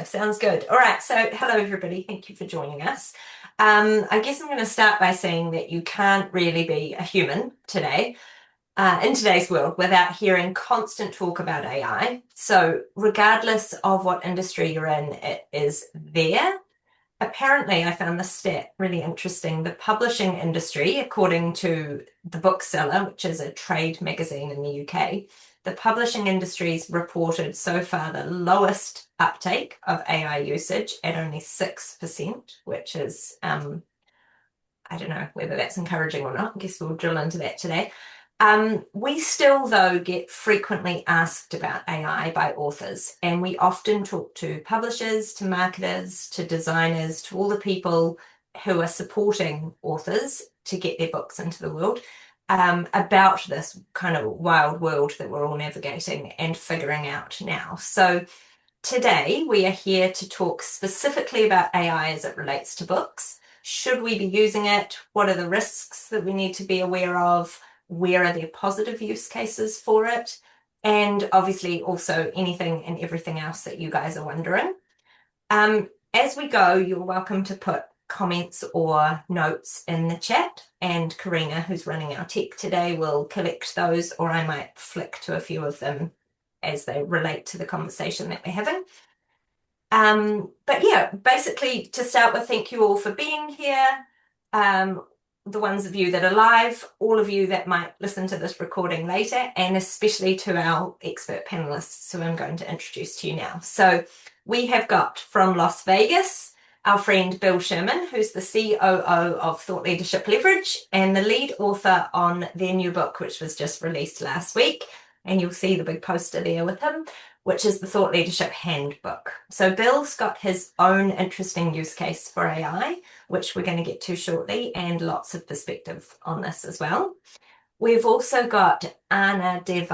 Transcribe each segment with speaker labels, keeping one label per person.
Speaker 1: Sounds good. All right. So, hello, everybody. Thank you for joining us. I guess I'm going to start by saying that you can't really be a human today, in today's world, without hearing constant talk about AI. So, regardless of what industry you're in, it is there. Apparently, I found this stat really interesting. The publishing industry, according to The Bookseller, which is a trade magazine in the UK, the publishing industry's reported so far the lowest uptake of AI usage at only 6%, which is, I don't know whether that's encouraging or not. I guess we'll drill into that today. We still, though, get frequently asked about AI by authors, and we often talk to publishers, to marketers, to designers, to all the people who are supporting authors to get their books into the world, about this kind of wild world that we're all navigating and figuring out now. So today we are here to talk specifically about AI as it relates to books. Should we be using it? What are the risks that we need to be aware of? Where are there positive use cases for it? And obviously also anything and everything else that you guys are wondering. As we go, you're welcome to put comments or notes in the chat, and Karina, who's running our tech today, will collect those, or I might flick to a few of them as they relate to the conversation that we're having. But yeah, basically to start with, thank you all for being here. The ones of you that are live, all of you that might listen to this recording later, and especially to our expert panelists who I'm going to introduce to you now. So we have got from Las Vegas, our friend Bill Sherman, who's the COO of Thought Leadership Leverage and the lead author on their new book, which was just released last week. And you'll see the big poster there with him, which is the Thought Leadership Handbook. So Bill's got his own interesting use case for AI, which we're going to get to shortly, and lots of perspective on this as well. We've also got Ana del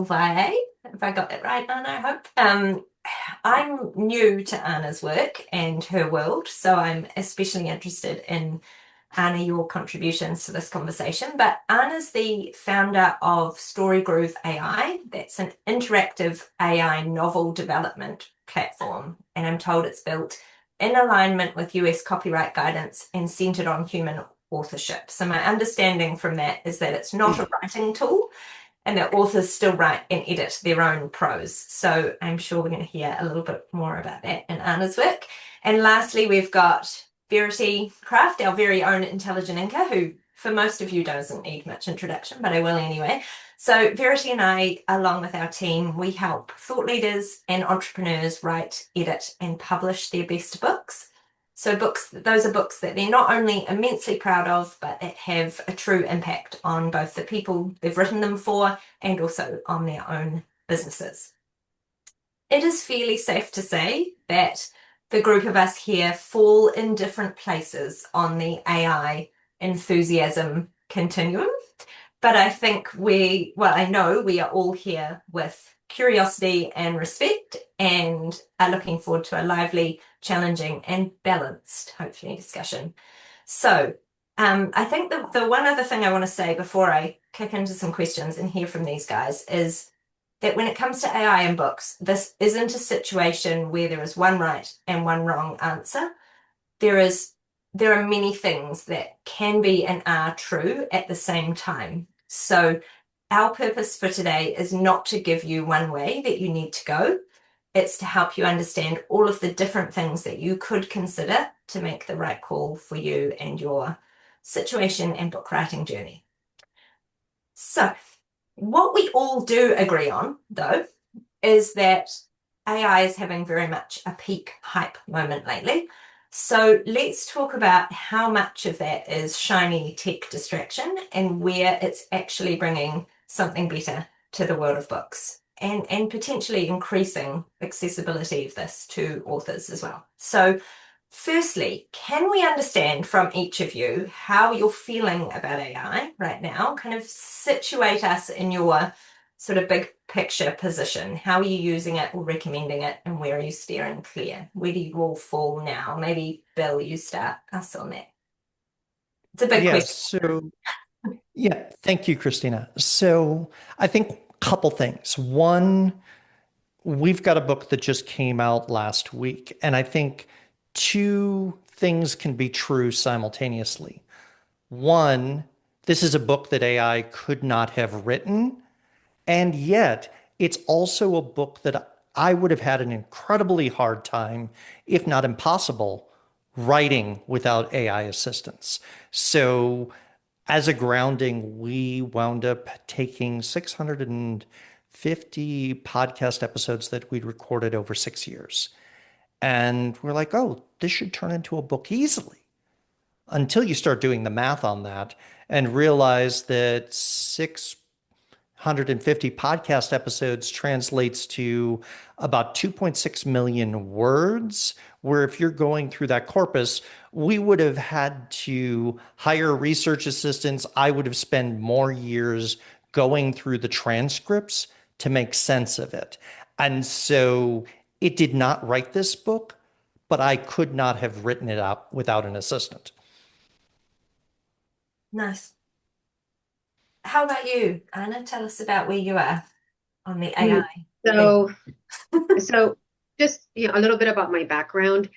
Speaker 1: Valle, if I got that right, Ana, I hope. I'm new to Ana's work and her world, so I'm especially interested in Ana, your contributions to this conversation. But Ana's the founder of StoryGroove.ai. That's an interactive AI novel development platform. And I'm told it's built in alignment with US copyright guidance and centered on human authorship. So my understanding from that is that it's not a writing tool and that authors still write and edit their own prose. So I'm sure we're going to hear a little bit more about that in Ana's work. And lastly, we've got Verity Craft, our very own intelligent inker, who for most of you doesn't need much introduction, but I will anyway. So Verity and I, along with our team, we help thought leaders and entrepreneurs write, edit, and publish their best books. So those are books that they're not only immensely proud of, but that have a true impact on both the people they've written them for and also on their own businesses. It is fairly safe to say that the group of us here fall in different places on the AI enthusiasm continuum. But I think I know we are all here with curiosity and respect and are looking forward to a lively, challenging and balanced, hopefully, discussion. So I think the one other thing I want to say before I kick into some questions and hear from these guys is that when it comes to AI and books, this isn't a situation where there is one right and one wrong answer. There are many things that can be and are true at the same time. So our purpose for today is not to give you one way that you need to go. It's to help you understand all of the different things that you could consider to make the right call for you and your situation and book writing journey. So what we all do agree on, though, is that AI is having very much a peak hype moment lately. So let's talk about how much of that is shiny tech distraction and where it's actually bringing something better to the world of books and potentially increasing accessibility of this to authors as well. So firstly, can we understand from each of you how you're feeling about AI right now? Kind of situate us in your sort of big picture position. How are you using it or recommending it, and where are you steering clear? Where do you all fall now? Maybe Bill, you start us on that. It's a big question.
Speaker 2: Thank you, Christina. So I think a couple things. One, we've got a book that just came out last week, and I think two things can be true simultaneously. One, this is a book that AI could not have written, and yet it's also a book that I would have had an incredibly hard time, if not impossible, writing without AI assistance. So, as a grounding, we wound up taking 650 podcast episodes that we'd recorded over 6 years. And we're like, oh, this should turn into a book easily until you start doing the math on that and realize that 650 podcast episodes translates to about 2.6 million words. Where if you're going through that corpus, we would have had to hire research assistants. I would have spent more years going through the transcripts to make sense of it. And so it did not write this book, but I could not have written it out without an assistant.
Speaker 1: Nice. How about you, Anna? Tell us about where you are on the
Speaker 3: Hmm.
Speaker 1: AI thing.
Speaker 3: So, so just a little bit about my background.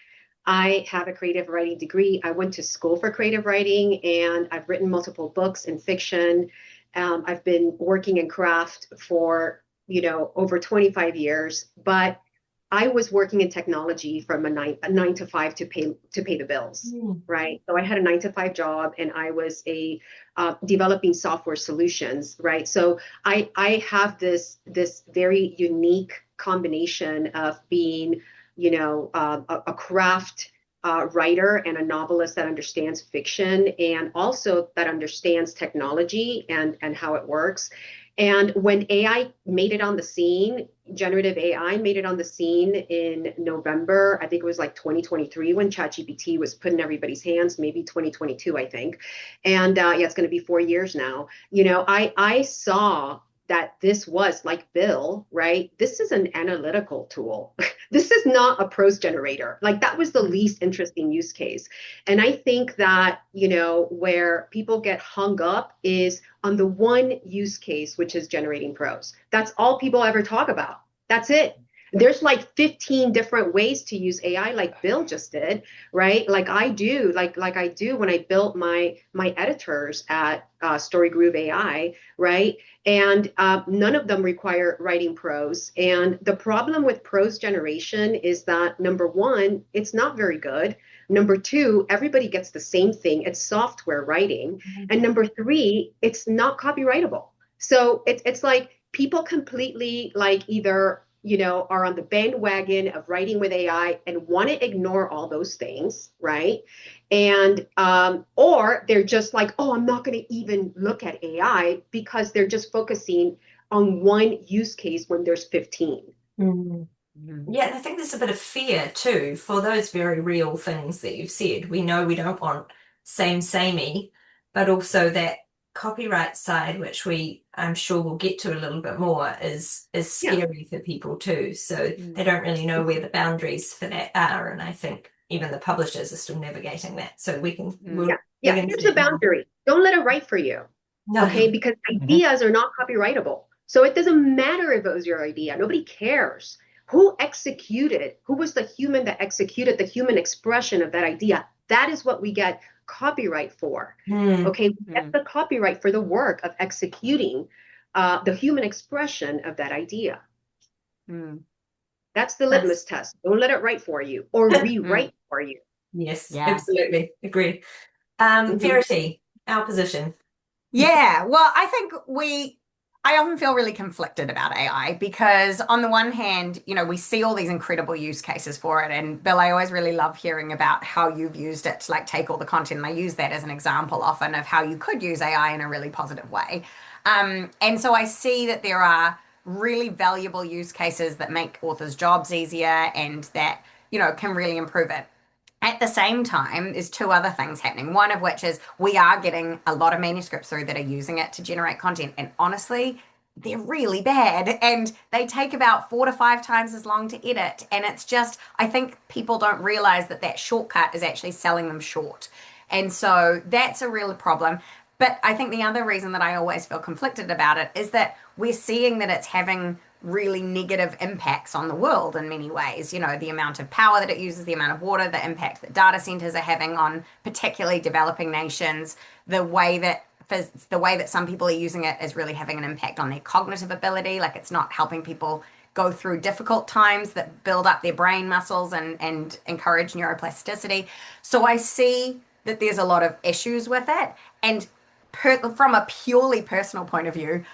Speaker 3: I have a creative writing degree. I went to school for creative writing, and I've written multiple books in fiction. I've been working in craft for, over 25 years, but I was working in technology from a nine to five to pay the bills,
Speaker 1: Mm,
Speaker 3: right? So I had a 9 to 5 job, and I was a developing software solutions, right? So I have this very unique combination of being, a craft writer and a novelist that understands fiction and also that understands technology and how it works. And when AI made it on the scene, generative AI made it on the scene in November, I think it was like 2023 when ChatGPT was put in everybody's hands, maybe 2022, I think. And yeah, it's going to be 4 years now. I saw that this was like Bill, right? This is an analytical tool. This is not a prose generator. Like that was the least interesting use case. And I think that, where people get hung up is on the one use case, which is generating prose. That's all people ever talk about. That's it. There's like 15 different ways to use AI, like Bill just did, right? Like I do when I built my editors at StoryGroove.ai, right? And none of them require writing prose. And the problem with prose generation is that number one, it's not very good. Number two, everybody gets the same thing. It's software writing. And number three, it's not copyrightable. So it's like people completely like either, are on the bandwagon of writing with AI and want to ignore all those things, right? And or they're just like, oh, I'm not going to even look at AI because they're just focusing on one use case when there's 15.
Speaker 1: mm.
Speaker 3: Mhm.
Speaker 1: Yeah, and I think there's a bit of fear too for those very real things that you've said. We know we don't want samey, but also that copyright side, which I'm sure we'll get to a little bit more, is
Speaker 3: Yeah.
Speaker 1: scary for people too. So
Speaker 3: Mm.
Speaker 1: they don't really know where the boundaries for that are. And I think even the publishers are still navigating that. So
Speaker 3: Yeah.
Speaker 1: we'll dig
Speaker 3: Yeah.
Speaker 1: into
Speaker 3: Here's the
Speaker 1: that more.
Speaker 3: boundary. Don't let it write for you.
Speaker 1: No.
Speaker 3: Okay, because
Speaker 2: Mhm.
Speaker 3: ideas are not copyrightable. So it doesn't matter if it was your idea. Nobody cares. Who executed? Who was the human that executed the human expression of that idea? That is what we get copyright for.
Speaker 1: Hmm.
Speaker 3: Okay, we get the copyright for the work of executing the human expression of that idea.
Speaker 4: Mm.
Speaker 3: That's the
Speaker 1: Nice.
Speaker 3: litmus test. Don't let it write for you or
Speaker 4: Mm.
Speaker 3: rewrite for you.
Speaker 1: Yes,
Speaker 4: Yeah.
Speaker 1: absolutely. Agree.
Speaker 3: Mhm.
Speaker 1: Verity, our position.
Speaker 4: Yeah. Well, I often feel really conflicted about AI because on the one hand, we see all these incredible use cases for it. And Bill, I always really love hearing about how you've used it to like take all the content. And I use that as an example often of how you could use AI in a really positive way. And so I see that there are really valuable use cases that make authors' jobs easier and that, can really improve it. At the same time, there's two other things happening. One of which is we are getting a lot of manuscripts through that are using it to generate content. And honestly, they're really bad and they take about 4 to 5 times as long to edit. And it's just, I think people don't realize that that shortcut is actually selling them short. And so that's a real problem. But I think the other reason that I always feel conflicted about it is that we're seeing that it's having really negative impacts on the world in many ways. You know, the amount of power that it uses, the amount of water, the impact that data centers are having on particularly developing nations, the way that some people are using it is really having an impact on their cognitive ability. Like it's not helping people go through difficult times that build up their brain muscles and encourage neuroplasticity. So I see that there's a lot of issues with it. And from a purely personal point of view,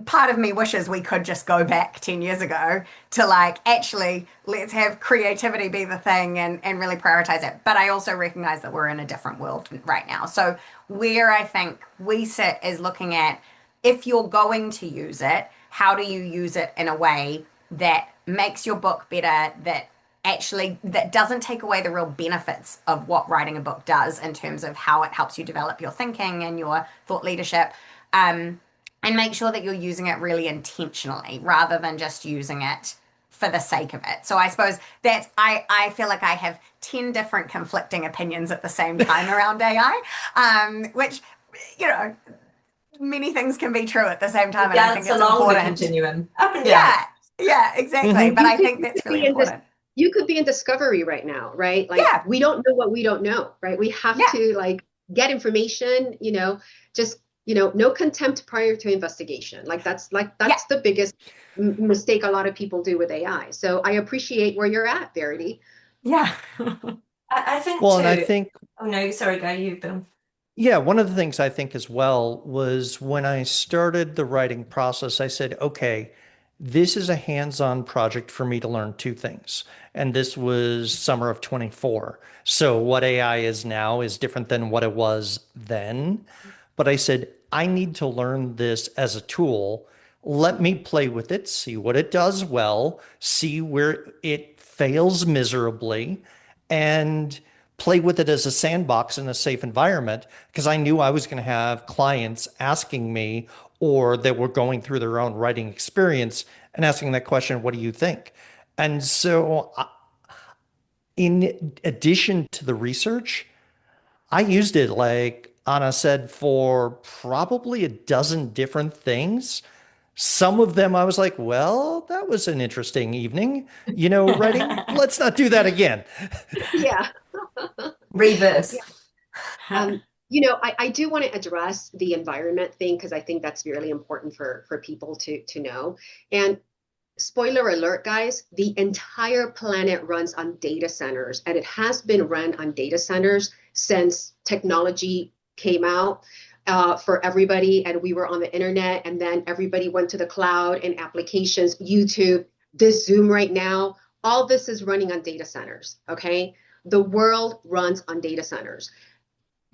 Speaker 4: part of me wishes we could just go back 10 years ago to like, actually, let's have creativity be the thing and really prioritize it. But I also recognize that we're in a different world right now. So where I think we sit is looking at, if you're going to use it, how do you use it in a way that makes your book better, that doesn't take away the real benefits of what writing a book does in terms of how it helps you develop your thinking and your thought leadership, and make sure that you're using it really intentionally rather than just using it for the sake of it. So I suppose I feel like I have 10 different conflicting opinions at the same time around AI, which, you know, many things can be true at the same time. And I think it's
Speaker 1: along
Speaker 4: important.
Speaker 1: the continuum, up and down.
Speaker 4: Yeah, exactly. But I think that's really important.
Speaker 3: You could be in discovery right now, right? Like we don't know what we don't know, right? We have to like get information, you know, just, you know, no contempt prior to investigation. Like that's the biggest mistake a lot of people do with AI. So I appreciate where you're at, Verity.
Speaker 4: Yeah.
Speaker 1: I think
Speaker 2: Well,
Speaker 1: too.
Speaker 2: and I think,
Speaker 1: oh no, sorry, go you, Bill.
Speaker 2: yeah, one of the things I think as well was when I started the writing process, I said, okay, this is a hands-on project for me to learn two things. And this was summer of 24. So what AI is now is different than what it was then. But I said, I need to learn this as a tool. Let me play with it, see what it does well, see where it fails miserably, and play with it as a sandbox in a safe environment, because I knew I was going to have clients asking me or that were going through their own writing experience and asking that question, what do you think? And so in addition to the research, I used it, like Anna said, for probably a dozen different things. Some of them I was like, well, that was an interesting evening, you know, writing. Let's not do that again.
Speaker 3: Yeah.
Speaker 1: Reverse.
Speaker 3: You know, I do want to address the environment thing because I think that's really important for people to know. And spoiler alert, guys, the entire planet runs on data centers, and it has been run on data centers since technology came out for everybody, and we were on the internet, and then everybody went to the cloud and applications, YouTube, this Zoom right now, all this is running on data centers, okay? The world runs on data centers.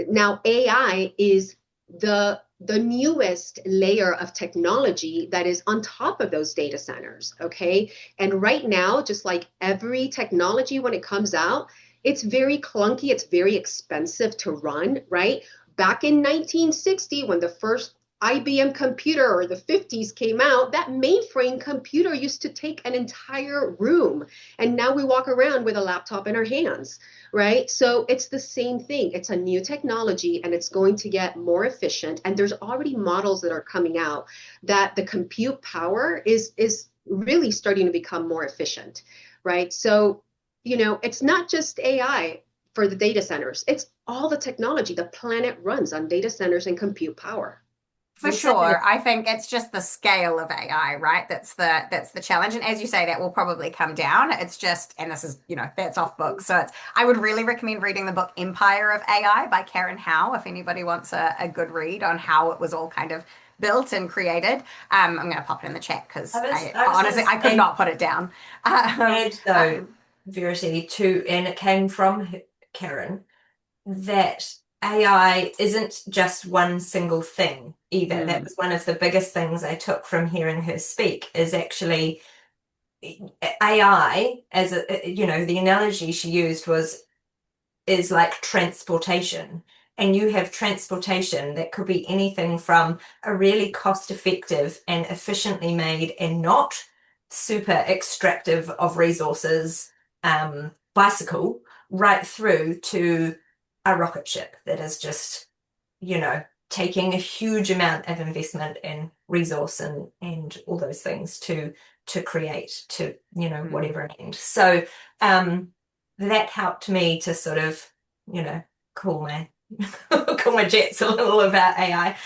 Speaker 3: Now, AI is the newest layer of technology that is on top of those data centers, okay? And right now, just like every technology when it comes out, it's very clunky, it's very expensive to run, right? Back in 1960, when the first IBM computer or the 50s came out, that mainframe computer used to take an entire room. And now we walk around with a laptop in our hands, right? So it's the same thing. It's a new technology and it's going to get more efficient. And there's already models that are coming out that the compute power is really starting to become more efficient, right? So, you know, it's not just AI for the data centers. It's all the technology. The planet runs on data centers and compute power.
Speaker 4: For sure. I think it's just the scale of AI, right? That's the challenge. And as you say, that will probably come down. It's just, and this is, you know, that's off book. So I would really recommend reading the book Empire of AI by Karen Howe, if anybody wants a good read on how it was all kind of built and created. I'm going to pop it in the chat because honestly, I could not put it down.
Speaker 1: Though, Verity, too, and it came from Karen, that AI isn't just one single thing either. That was one of the biggest things I took from hearing her speak, is actually AI as a, you know, the analogy she used is like transportation. And you have transportation that could be anything from a really cost-effective and efficiently made and not super extractive of resources bicycle, right through to a rocket ship that is just, you know, taking a huge amount of investment and resource and all those things to to create to, whatever end. So that helped me to sort of, cool my cool my jets a little about AI.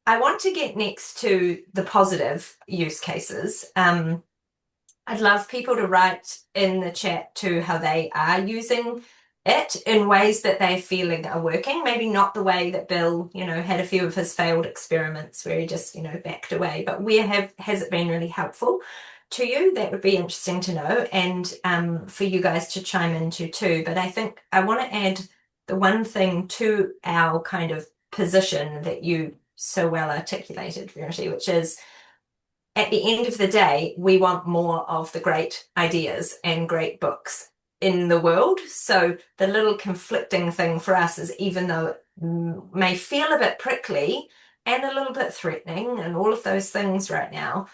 Speaker 1: I want to get next to the positive use cases. I'd love people to write in the chat too how they are using it in ways that they're feeling are working. Maybe not the way that Bill, had a few of his failed experiments where he just, backed away. But has it been really helpful to you? That would be interesting to know, and for you guys to chime into too. But I think I want to add the one thing to our kind of position that you so well articulated, Verity, which is at the end of the day, we want more of the great ideas and great books in the world. So the little conflicting thing for us is, even though it may feel a bit prickly and a little bit threatening and all of those things right now,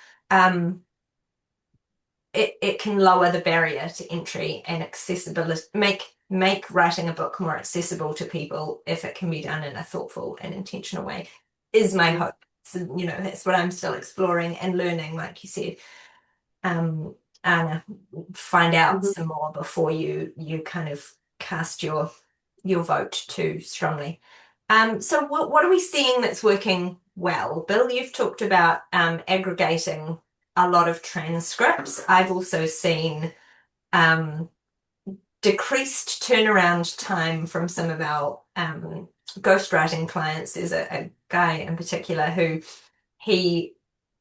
Speaker 1: it can lower the barrier to entry and accessibility, make writing a book more accessible to people if it can be done in a thoughtful and intentional way, is my hope. So, that's what I'm still exploring and learning, like you said. Anna, find out some more before you kind of cast your vote too strongly. So what are we seeing that's working well? Bill, you've talked about aggregating a lot of transcripts. I've also seen decreased turnaround time from some of our ghostwriting clients. There's a guy in particular who he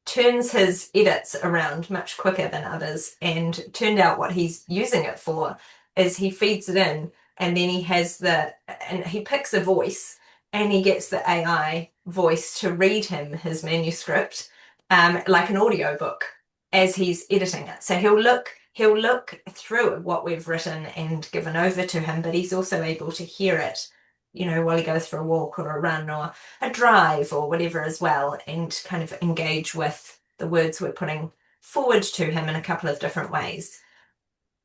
Speaker 1: turns his edits around much quicker than others, and turned out what he's using it for is he feeds it in, and then he picks a voice and he gets the AI voice to read him his manuscript like an audiobook as he's editing it. So he'll look through what we've written and given over to him, but he's also able to hear it, while he goes for a walk or a run or a drive or whatever as well, and kind of engage with the words we're putting forward to him in a couple of different ways.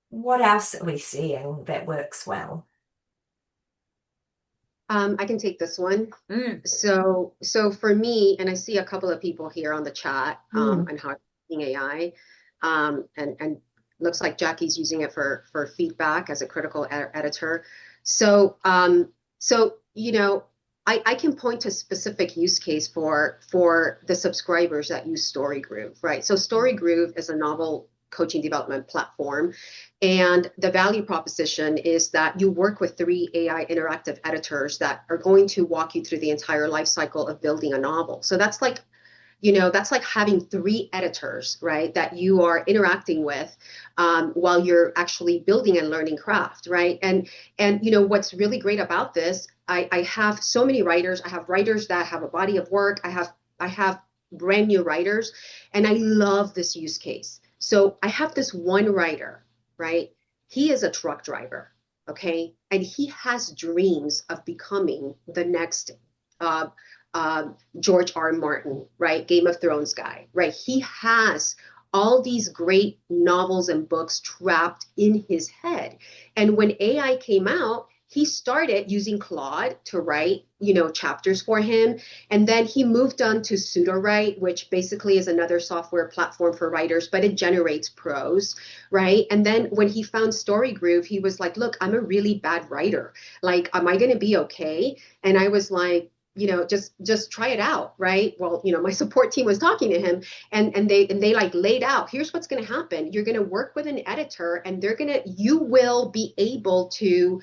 Speaker 1: What else are we seeing that works well?
Speaker 3: I can take this one. So for me, and I see a couple of people here on the chat on how using AI, and looks like Jackie's using it for feedback as a critical editor. So I can point to specific use case for the subscribers that use StoryGroove, right? So StoryGroove is a novel coaching development platform, and the value proposition is that you work with 3 AI interactive editors that are going to walk you through the entire life cycle of building a novel. So that's like having 3 editors, right, that you are interacting with while you're actually building and learning craft, right? And what's really great about this, I have so many writers. I have writers that have a body of work. I have brand new writers, and I love this use case. So I have this one writer, right? He is a truck driver, okay, and he has dreams of becoming the next George R. Martin, right? Game of Thrones guy, right? He has all these great novels and books trapped in his head. And when AI came out, he started using Claude to write, chapters for him. And then he moved on to Pseudowrite, which basically is another software platform for writers, but it generates prose, right? And then when he found StoryGroove, he was like, look, I'm a really bad writer. Like, am I going to be okay? And I was like, just try it out, right? Well, my support team was talking to him, and they like laid out, here's what's going to happen. You're going to work with an editor, and you will be able to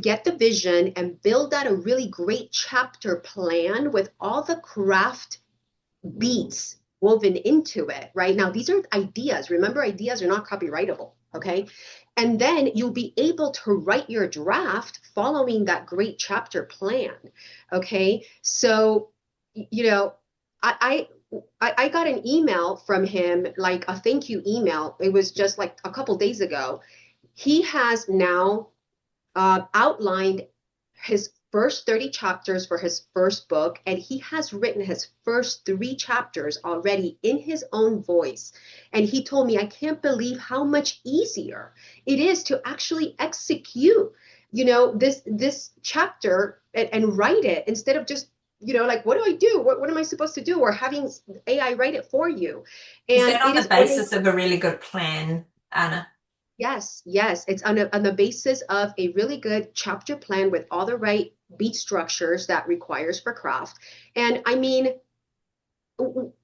Speaker 3: get the vision and build out a really great chapter plan with all the craft beats woven into it, right? Now, these are ideas. Remember, ideas are not copyrightable, okay? And then you'll be able to write your draft following that great chapter plan, okay? So, I got an email from him, like a thank you email. It was just like a couple days ago. He has now outlined his first 30 chapters for his first book, and he has written his first 3 chapters already in his own voice. And he told me, I can't believe how much easier it is to actually execute, this chapter and write it instead of just like, what do I do? What am I supposed to do? Or having AI write it for you.
Speaker 1: Is
Speaker 3: And
Speaker 1: that on
Speaker 3: it
Speaker 1: the
Speaker 3: is going to
Speaker 1: basis of a really good plan, Anna?
Speaker 3: Yes, yes. It's on the basis of a really good chapter plan with all the right beat structures that requires for craft. And I mean,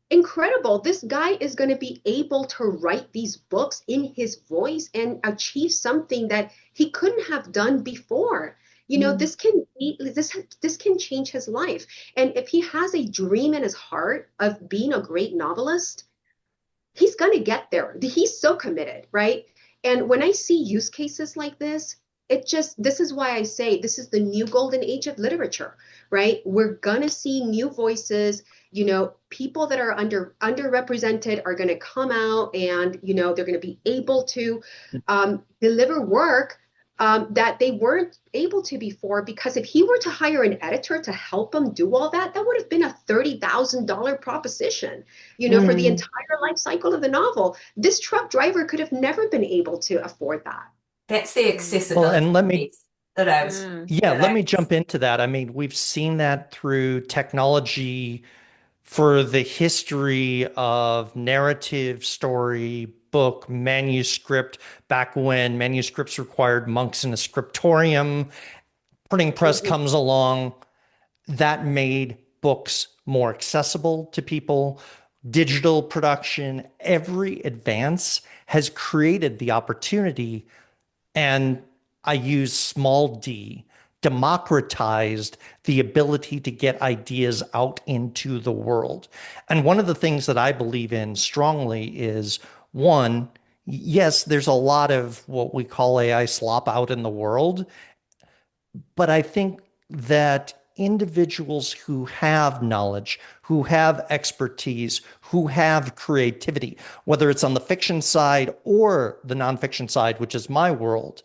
Speaker 3: incredible. This guy is going to be able to write these books in his voice and achieve something that he couldn't have done before.
Speaker 1: Mm.
Speaker 3: This can change his life. And if he has a dream in his heart of being a great novelist, he's going to get there. He's so committed, right? And when I see use cases like this is why I say this is the new golden age of literature, right? We're going to see new voices, people that are underrepresented are going to come out and, they're going to be able to deliver work that they weren't able to before, because if he were to hire an editor to help him do all that, that would have been a $30,000 proposition, for the
Speaker 2: Mm.
Speaker 3: entire life cycle of the novel. This truck driver could have never been able to afford that.
Speaker 1: That's the
Speaker 2: Well,
Speaker 1: accessibility
Speaker 2: and let me
Speaker 1: piece that I was
Speaker 4: Mm.
Speaker 2: Yeah,
Speaker 1: that
Speaker 2: let
Speaker 1: I
Speaker 2: me
Speaker 1: was
Speaker 2: jump into that. I mean, we've seen that through technology for the history of narrative, story, book, manuscript, back when manuscripts required monks in a scriptorium. Printing press
Speaker 3: Mhm.
Speaker 2: comes along, that made books more accessible to people. Digital production, every advance has created the opportunity, and I use small d, democratized the ability to get ideas out into the world. And one of the things that I believe in strongly is one, yes, there's a lot of what we call AI slop out in the world, but I think that individuals who have knowledge, who have expertise, who have creativity, whether it's on the fiction side or the nonfiction side, which is my world,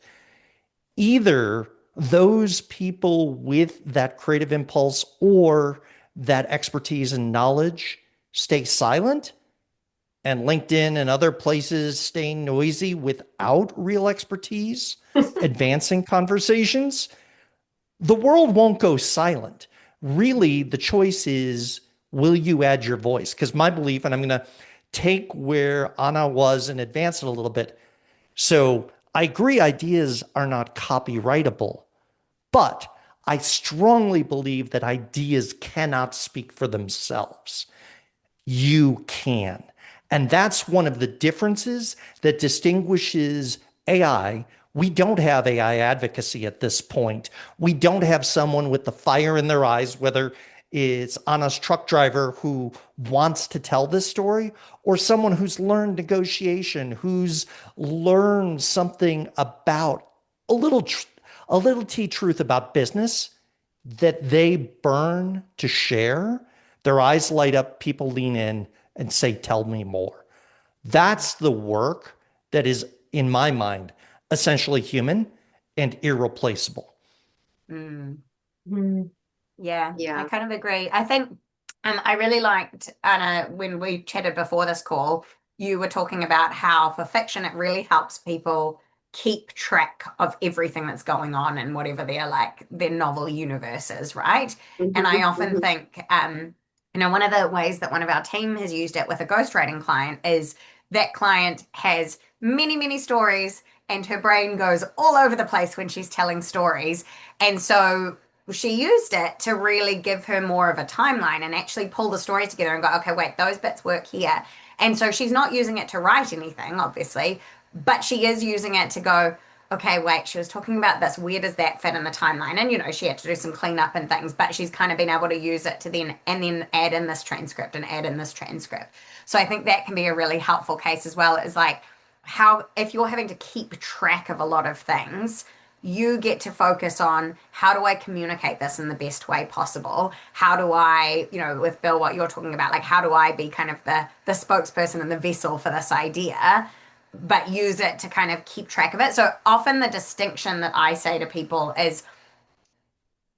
Speaker 2: either those people with that creative impulse or that expertise and knowledge stay silent, and LinkedIn and other places stay noisy without real expertise advancing conversations, the world won't go silent. Really, the choice is, will you add your voice? Because my belief, and I'm going to take where Anna was and advance it a little bit. So I agree, ideas are not copyrightable, but I strongly believe that ideas cannot speak for themselves. You can. And that's one of the differences that distinguishes AI. We don't have AI advocacy at this point. We don't have someone with the fire in their eyes, whether it's Anna's truck driver who wants to tell this story, or someone who's learned negotiation, who's learned something about a little, a little T truth about business that they burn to share. Their eyes light up, people lean in and say, tell me more. That's the work that is, in my mind, essentially human and irreplaceable.
Speaker 4: Mm.
Speaker 1: Mm.
Speaker 4: Yeah, I
Speaker 3: Yeah.
Speaker 4: kind of agree. I think I really liked, Anna, when we chatted before this call, you were talking about how for fiction it really helps people keep track of everything that's going on in whatever their novel universe is, right? And I
Speaker 3: Mhm,
Speaker 4: often
Speaker 3: mhm.
Speaker 4: think, one of the ways that one of our team has used it with a ghostwriting client is that client has many, many stories and her brain goes all over the place when she's telling stories. And so she used it to really give her more of a timeline and actually pull the story together and go, okay, wait, those bits work here. And so she's not using it to write anything, obviously, but she is using it to go, okay, wait, she was talking about this. Where does that fit in the timeline? And, she had to do some cleanup and things, but she's kind of been able to use it to then add in this transcript and add in this transcript. So I think that can be a really helpful case as well. It's like how, if you're having to keep track of a lot of things, you get to focus on how do I communicate this in the best way possible? How do I, with Bill, what you're talking about, like how do I be kind of the spokesperson and the vessel for this idea, but use it to kind of keep track of it. So often the distinction that I say to people is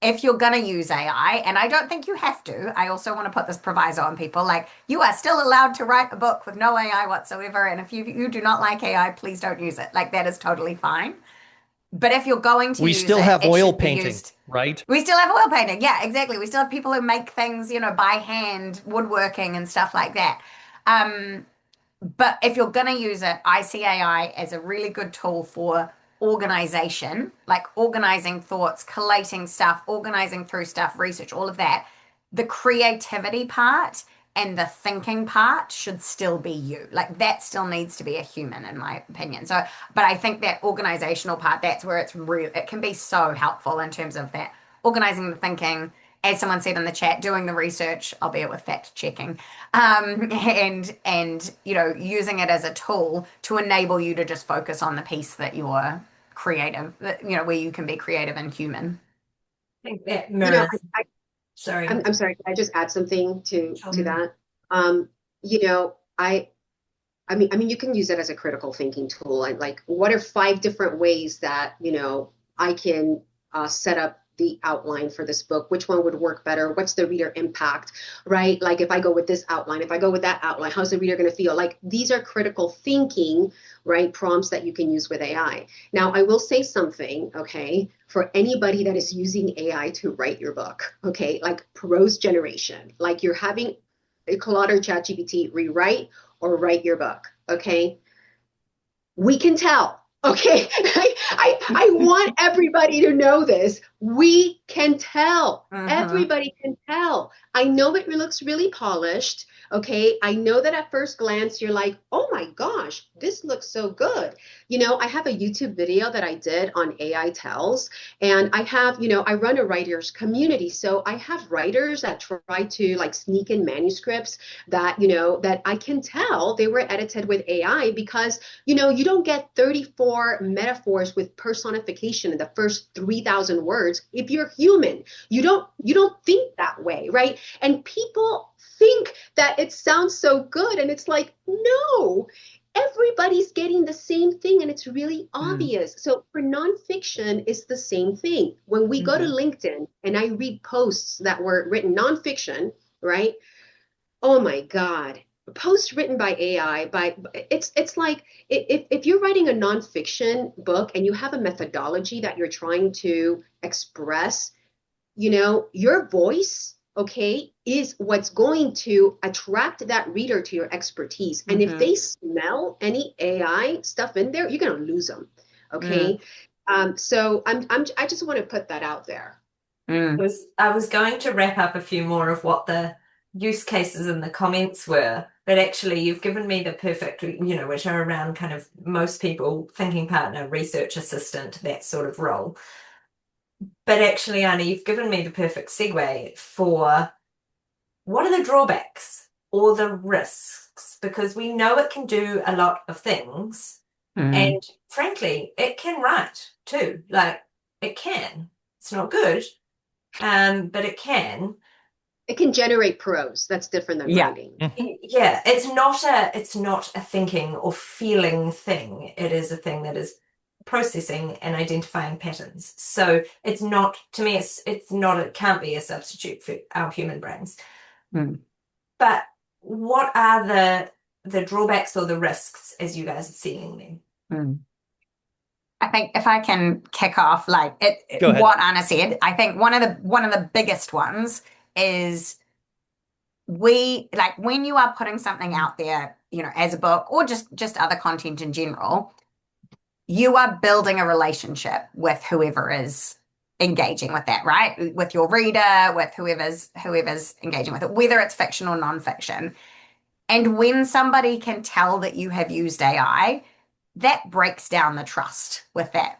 Speaker 4: if you're going to use AI, and I don't think you have to, I also want to put this proviso on people, like you are still allowed to write a book with no AI whatsoever. And if you do not like AI, please don't use it. Like that is totally fine. But if you're going to
Speaker 2: We
Speaker 4: use
Speaker 2: still
Speaker 4: it,
Speaker 2: have
Speaker 4: it
Speaker 2: oil
Speaker 4: should be
Speaker 2: painting,
Speaker 4: used.
Speaker 2: right?
Speaker 4: We still have oil painting. Yeah, exactly. We still have people who make things, by hand, woodworking and stuff like that. Um, but if you're going to use it, I see AI as a really good tool for organization, like organizing thoughts, collating stuff, organizing through stuff, research, all of that. The creativity part and the thinking part should still be you. Like that still needs to be a human, in my opinion. So, but I think that organizational part, that's where it's real. It can be so helpful in terms of that organizing the thinking, as someone said in the chat, doing the research, albeit with fact checking, and using it as a tool to enable you to just focus on the piece that you're creative, where you can be creative and human.
Speaker 1: I think that
Speaker 3: You know,
Speaker 1: mirrors. Sorry.
Speaker 3: I'm sorry. Can I just add something to
Speaker 1: Um,
Speaker 3: that? Um, you know, I mean, you can use it as a critical thinking tool. And like, what are 5 different ways that, I can set up the outline for this book? Which one would work better? What's the reader impact, right? Like, if I go with this outline, if I go with that outline, how's the reader going to feel? Like, these are critical thinking, right? Prompts that you can use with AI. Now, I will say something, okay, for anybody that is using AI to write your book, okay, like prose generation, like you're having Claude or ChatGPT rewrite or write your book, okay? We can tell, okay? I want everybody to know this. We can tell. Everybody can tell. I know it looks really polished, okay? I know that at first glance you're like, oh my gosh, this looks so good. I have a YouTube video that I did on AI Tells, and I have, I run a writers community. So I have writers that try to like sneak in manuscripts that, that I can tell they were edited with AI because you don't get 34 metaphors with personification in the first 3,000 words. If you're human, you don't think that way, right? And people think that it sounds so good, and it's like, no, everybody's getting the same thing, and it's really obvious. So for nonfiction, it's the same thing. When we go to LinkedIn and I read posts that were written nonfiction, right? Oh my God. Posts written by AI, it's like if you're writing a nonfiction book and you have a methodology that you're trying to express, your voice, okay, is what's going to attract that reader to your expertise. And if they smell any AI stuff in there, you're going to lose them. Okay. So I just want to put that out there.
Speaker 1: I was going to wrap up a few more of what the use cases in the comments were, but actually you've given me the perfect, which are around kind of most people, thinking partner, research assistant, that sort of role. But actually, Anna, you've given me the perfect segue for what are the drawbacks or the risks? Because we know it can do a lot of things. And frankly, it can write too. Like it can. It's not good, but it can.
Speaker 3: It can generate prose. That's different than writing.
Speaker 1: Yeah, it's not a thinking or feeling thing. It is a thing that is processing and identifying patterns. So it's not, to me, it can't be a substitute for our human brains. But what are the drawbacks or the risks as you guys are seeing them?
Speaker 4: I think if I can kick off like
Speaker 2: Go ahead.
Speaker 4: what Anna said, I think one of the biggest ones is when you are putting something out there, as a book or just other content in general, you are building a relationship with whoever is engaging with that, right? With your reader, with whoever's engaging with it, whether it's fiction or nonfiction. And when somebody can tell that you have used AI, that breaks down the trust with that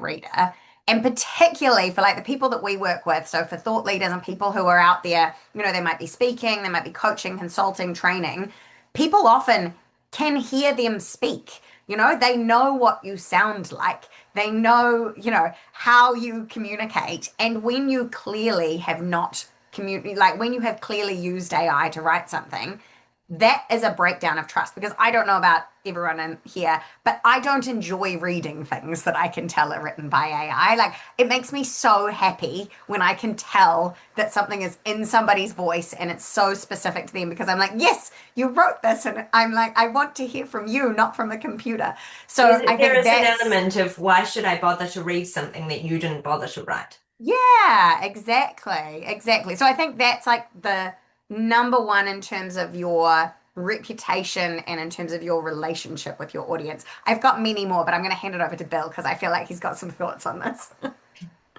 Speaker 4: reader. And particularly for like the people that we work with, so for thought leaders and people who are out there, they might be speaking, they might be coaching, consulting, training. People often can hear them speak. They know what you sound like. They know, how you communicate. And when you clearly have not when you have clearly used AI to write something, that is a breakdown of trust, because I don't know about everyone in here, but I don't enjoy reading things that I can tell are written by AI. Like, it makes me so happy when I can tell that something is in somebody's voice and it's so specific to them, because I'm like, yes, you wrote this. And I'm like, I want to hear from you, not from the computer. So I
Speaker 1: There
Speaker 4: think
Speaker 1: is an
Speaker 4: that's,
Speaker 1: element of why should I bother to read something that you didn't bother to write?
Speaker 4: yeah, exactly. Exactly. So I think that's like the number one in terms of your reputation and in terms of your relationship with your audience. I've got many more, but I'm going to hand it over to Bill because I feel like he's got some thoughts on this.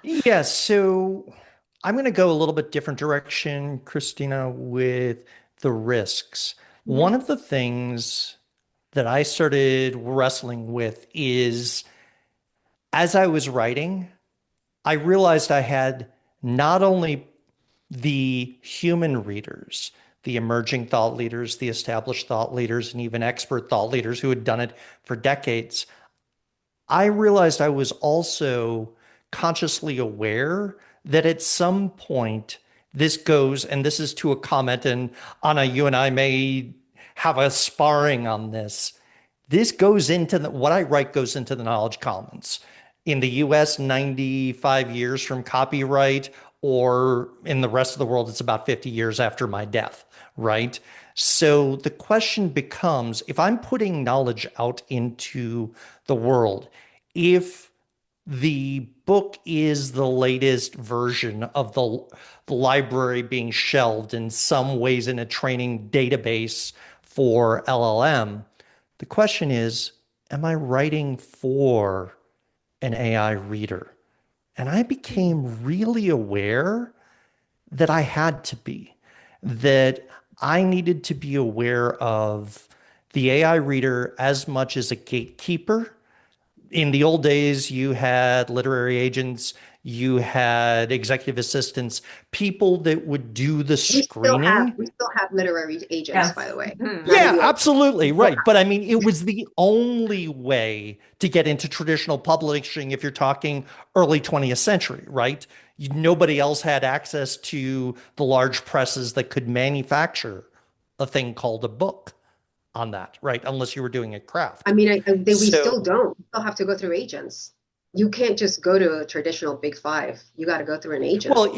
Speaker 2: Yeah, so I'm going to go a little bit different direction, Christina, with the risks. One of the things that I started wrestling with is as I was writing, I realized I had not only the human readers, the emerging thought leaders, the established thought leaders, and even expert thought leaders who had done it for decades. I realized I was also consciously aware that at some point this goes, and this is to a comment, and Anna, you and I may have a sparring on this. This goes into what I write goes into the knowledge commons. In the US, 95 years from copyright, or in the rest of the world, it's about 50 years after my death, right? So the question becomes, if I'm putting knowledge out into the world, if the book is the latest version of the library being shelved in some ways in a training database for LLM, the question is, am I writing for an AI reader? And I became really aware that I had to be, that I needed to be aware of the AI reader as much as a gatekeeper. In the old days, you had literary agents, you had executive assistants, people that would do the screening.
Speaker 3: We still have literary agents,
Speaker 1: Yeah.
Speaker 3: by the way.
Speaker 4: Hmm.
Speaker 3: Not in
Speaker 2: Yeah,
Speaker 3: the old.
Speaker 2: absolutely.
Speaker 3: Yeah.
Speaker 2: Right. But I mean, it was the only way to get into traditional publishing if you're talking early 20th century, right? Nobody else had access to the large presses that could manufacture a thing called a book on that, right? Unless you were doing a craft.
Speaker 3: I mean, we
Speaker 2: So,
Speaker 3: still don't. We still have to go through agents. You can't just go to a traditional big five. You got to go through an agent.
Speaker 2: well,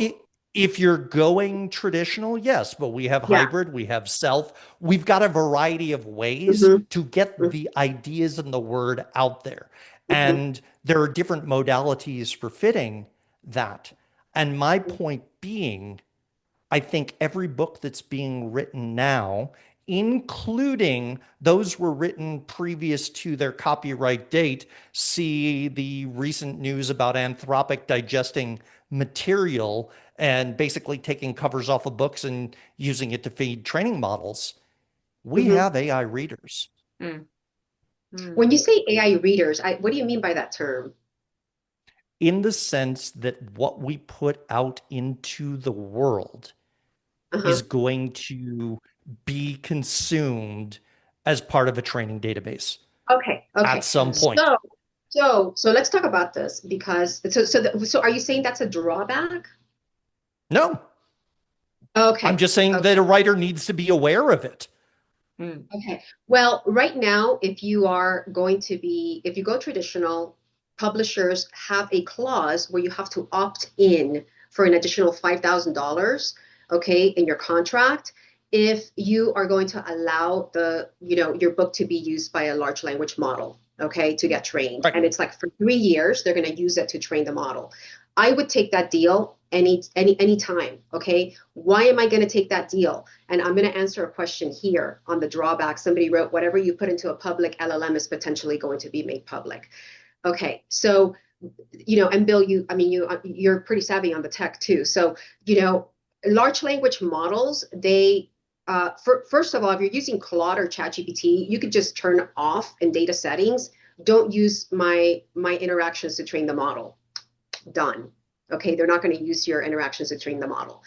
Speaker 2: if you're going traditional, yes, but we have
Speaker 3: Yeah.
Speaker 2: hybrid, we have self, we've got a variety of ways
Speaker 3: Hmm.
Speaker 2: to get
Speaker 3: Hmm.
Speaker 2: the ideas and the word out there.
Speaker 3: Hmm.
Speaker 2: And there are different modalities for fitting that. And my point being, I think every book that's being written now, including those were written previous to their copyright date, see the recent news about Anthropic digesting material and basically taking covers off of books and using it to feed training models. We
Speaker 3: Hmm.
Speaker 2: have AI readers.
Speaker 4: Hmm. Hmm.
Speaker 3: When you say AI readers, what do you mean by that term?
Speaker 2: In the sense that what we put out into the world
Speaker 3: Uh-huh.
Speaker 2: is going to be consumed as part of a training database
Speaker 3: Okay.
Speaker 2: at
Speaker 3: Okay.
Speaker 2: some
Speaker 4: Hmm.
Speaker 2: point.
Speaker 3: So let's talk about this because so are you saying that's a drawback?
Speaker 2: No, I'm
Speaker 3: Okay.
Speaker 2: just saying
Speaker 3: Okay.
Speaker 2: that a writer needs to be aware of it.
Speaker 4: Hmm.
Speaker 3: Okay. Well, right now, if you go traditional, publishers have a clause where you have to opt in for an additional $5,000, okay, in your contract if you are going to allow your book to be used by a large language model, okay, to get trained.
Speaker 2: Right.
Speaker 3: And it's like for 3 years, they're going to use it to train the model. I would take that deal any time, okay? Why am I going to take that deal? And I'm going to answer a question here on the drawback. Somebody wrote, whatever you put into a public LLM is potentially going to be made public. Okay, so, and Bill, you're pretty savvy on the tech too. So, large language models, first of all, if you're using Claude or ChatGPT, you could just turn off in data settings. Don't use my interactions to train the model. Done. Okay, they're not going to use your interactions to train the model.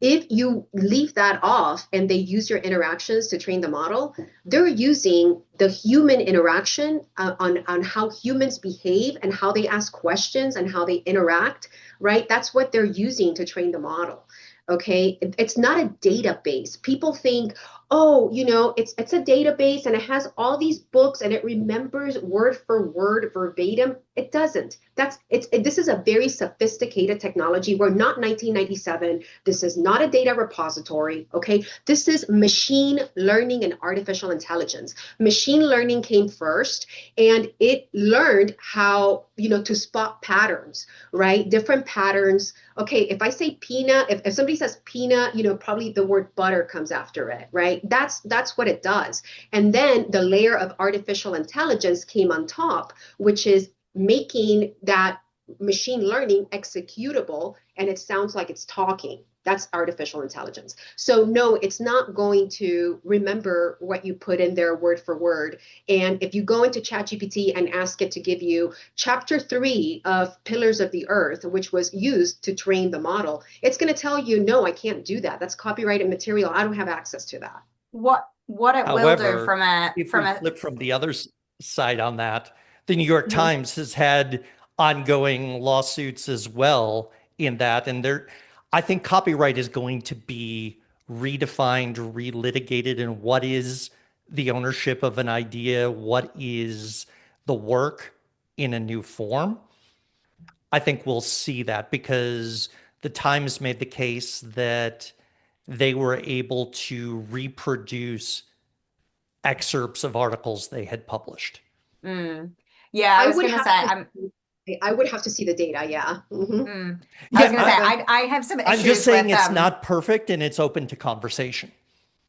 Speaker 3: If you leave that off and they use your interactions to train the model, they're using the human interaction on how humans behave and how they ask questions and how they interact, right? That's what they're using to train the model. Okay, it's not a database. People think, oh, it's a database and it has all these books and it remembers word for word verbatim. It doesn't. This is a very sophisticated technology. We're not 1997. This is not a data repository, okay? This is machine learning and artificial intelligence. Machine learning came first, and it learned how, to spot patterns, right? Different patterns. Okay, if I say peanut, if somebody says peanut, probably the word butter comes after it, right? That's what it does. And then the layer of artificial intelligence came on top, which is making that machine learning executable, and it sounds like it's talking. That's artificial intelligence. So no, it's not going to remember what you put in there word for word. And if you go into ChatGPT and ask it to give you chapter 3 of Pillars of the Earth, which was used to train the model, it's going to tell you, no, I can't do that. That's copyrighted material. I don't have access to that.
Speaker 4: What it will do
Speaker 2: However, if we flip from the other side on that, the New York Times has had ongoing lawsuits as well in that, and I think copyright is going to be redefined, relitigated, and what is the ownership of an idea, what is the work in a new form. I think we'll see that because the Times made the case that they were able to reproduce excerpts of articles they had published.
Speaker 4: Yeah, I was going to say,
Speaker 3: I would have to see the data. Yeah.
Speaker 4: I was going to say, I have some issues.
Speaker 2: I'm just saying it's not perfect and it's open to conversation.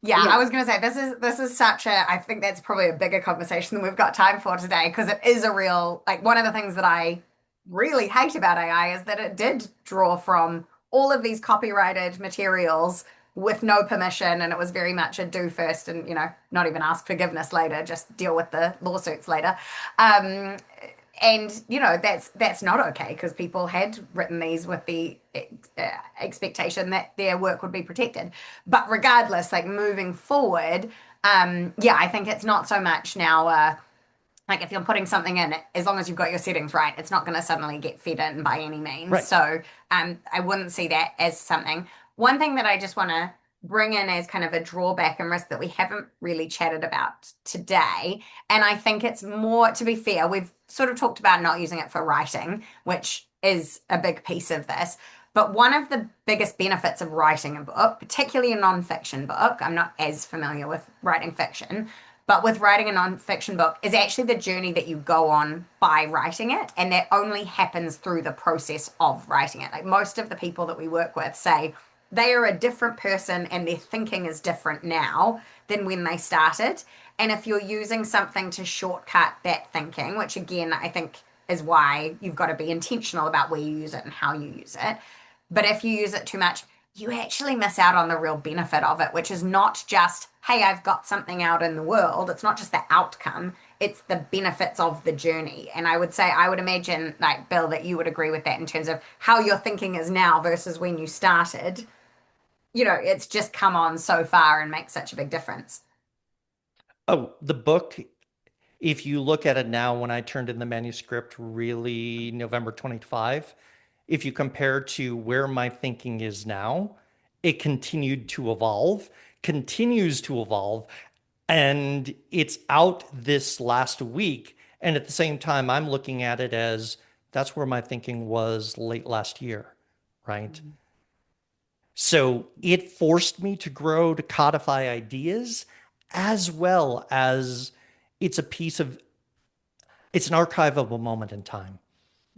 Speaker 4: Yeah, I was going to say this is such I think that's probably a bigger conversation than we've got time for today, because it is a real, like, one of the things that I really hate about AI is that it did draw from all of these copyrighted materials with no permission, and it was very much a do first and not even ask forgiveness later, just deal with the lawsuits later. And that's not okay, because people had written these with the expectation that their work would be protected. But regardless, like, moving forward, I think it's not so much now. Like, if you're putting something in, as long as you've got your settings right, it's not going to suddenly get fed in by any means.
Speaker 2: Right.
Speaker 4: So I wouldn't see that as something. One thing that I just want to bring in as kind of a drawback and risk that we haven't really chatted about today, and I think it's more, to be fair, we've sort of talked about not using it for writing, which is a big piece of this. But one of the biggest benefits of writing a book, particularly a nonfiction book, I'm not as familiar with writing fiction, but with writing a nonfiction book, is actually the journey that you go on by writing it. And that only happens through the process of writing it. Like, most of the people that we work with say they are a different person and their thinking is different now than when they started. And if you're using something to shortcut that thinking, which again, I think is why you've got to be intentional about where you use it and how you use it. But if you use it too much, you actually miss out on the real benefit of it, which is not just, hey, I've got something out in the world. It's not just the outcome, it's the benefits of the journey. And I would imagine, like, Bill, that you would agree with that in terms of how your thinking is now versus when you started. It's just come on so far and makes such a big difference.
Speaker 2: Oh, the book, if you look at it now, when I turned in the manuscript, really November 25, if you compare to where my thinking is now, it continued to evolve, continues to evolve, and it's out this last week. And at the same time, I'm looking at it as that's where my thinking was late last year, right? Mm-hmm. So it forced me to grow, to codify ideas, as well as it's an archive of a moment in time.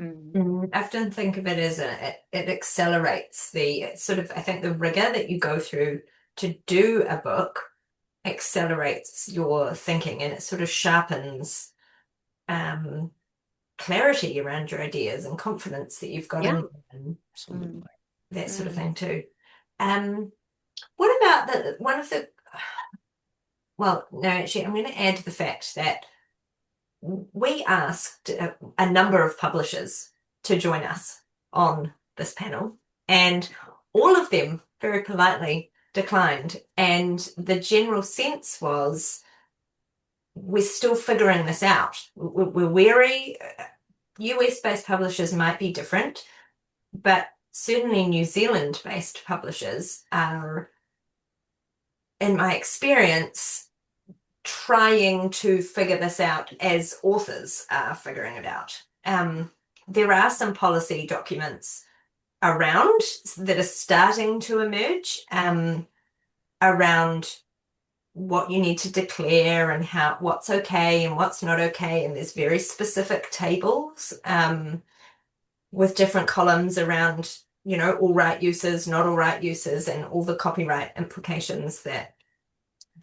Speaker 1: I often think of it as it accelerates the sort of, I think the rigor that you go through to do a book accelerates your thinking, and it sort of sharpens clarity around your ideas and confidence that you've got in them,
Speaker 2: Absolutely.
Speaker 1: That sort of thing too. What about well, no, actually, I'm going to add to the fact that we asked a number of publishers to join us on this panel, and all of them very politely declined. And the general sense was, we're still figuring this out. We're wary. US-based publishers might be different, but certainly New Zealand-based publishers are in my experience, trying to figure this out as authors are figuring it out. There are some policy documents around that are starting to emerge around what you need to declare and what's okay and what's not okay. And there's very specific tables with different columns around, all right uses, not all right uses, and all the copyright implications that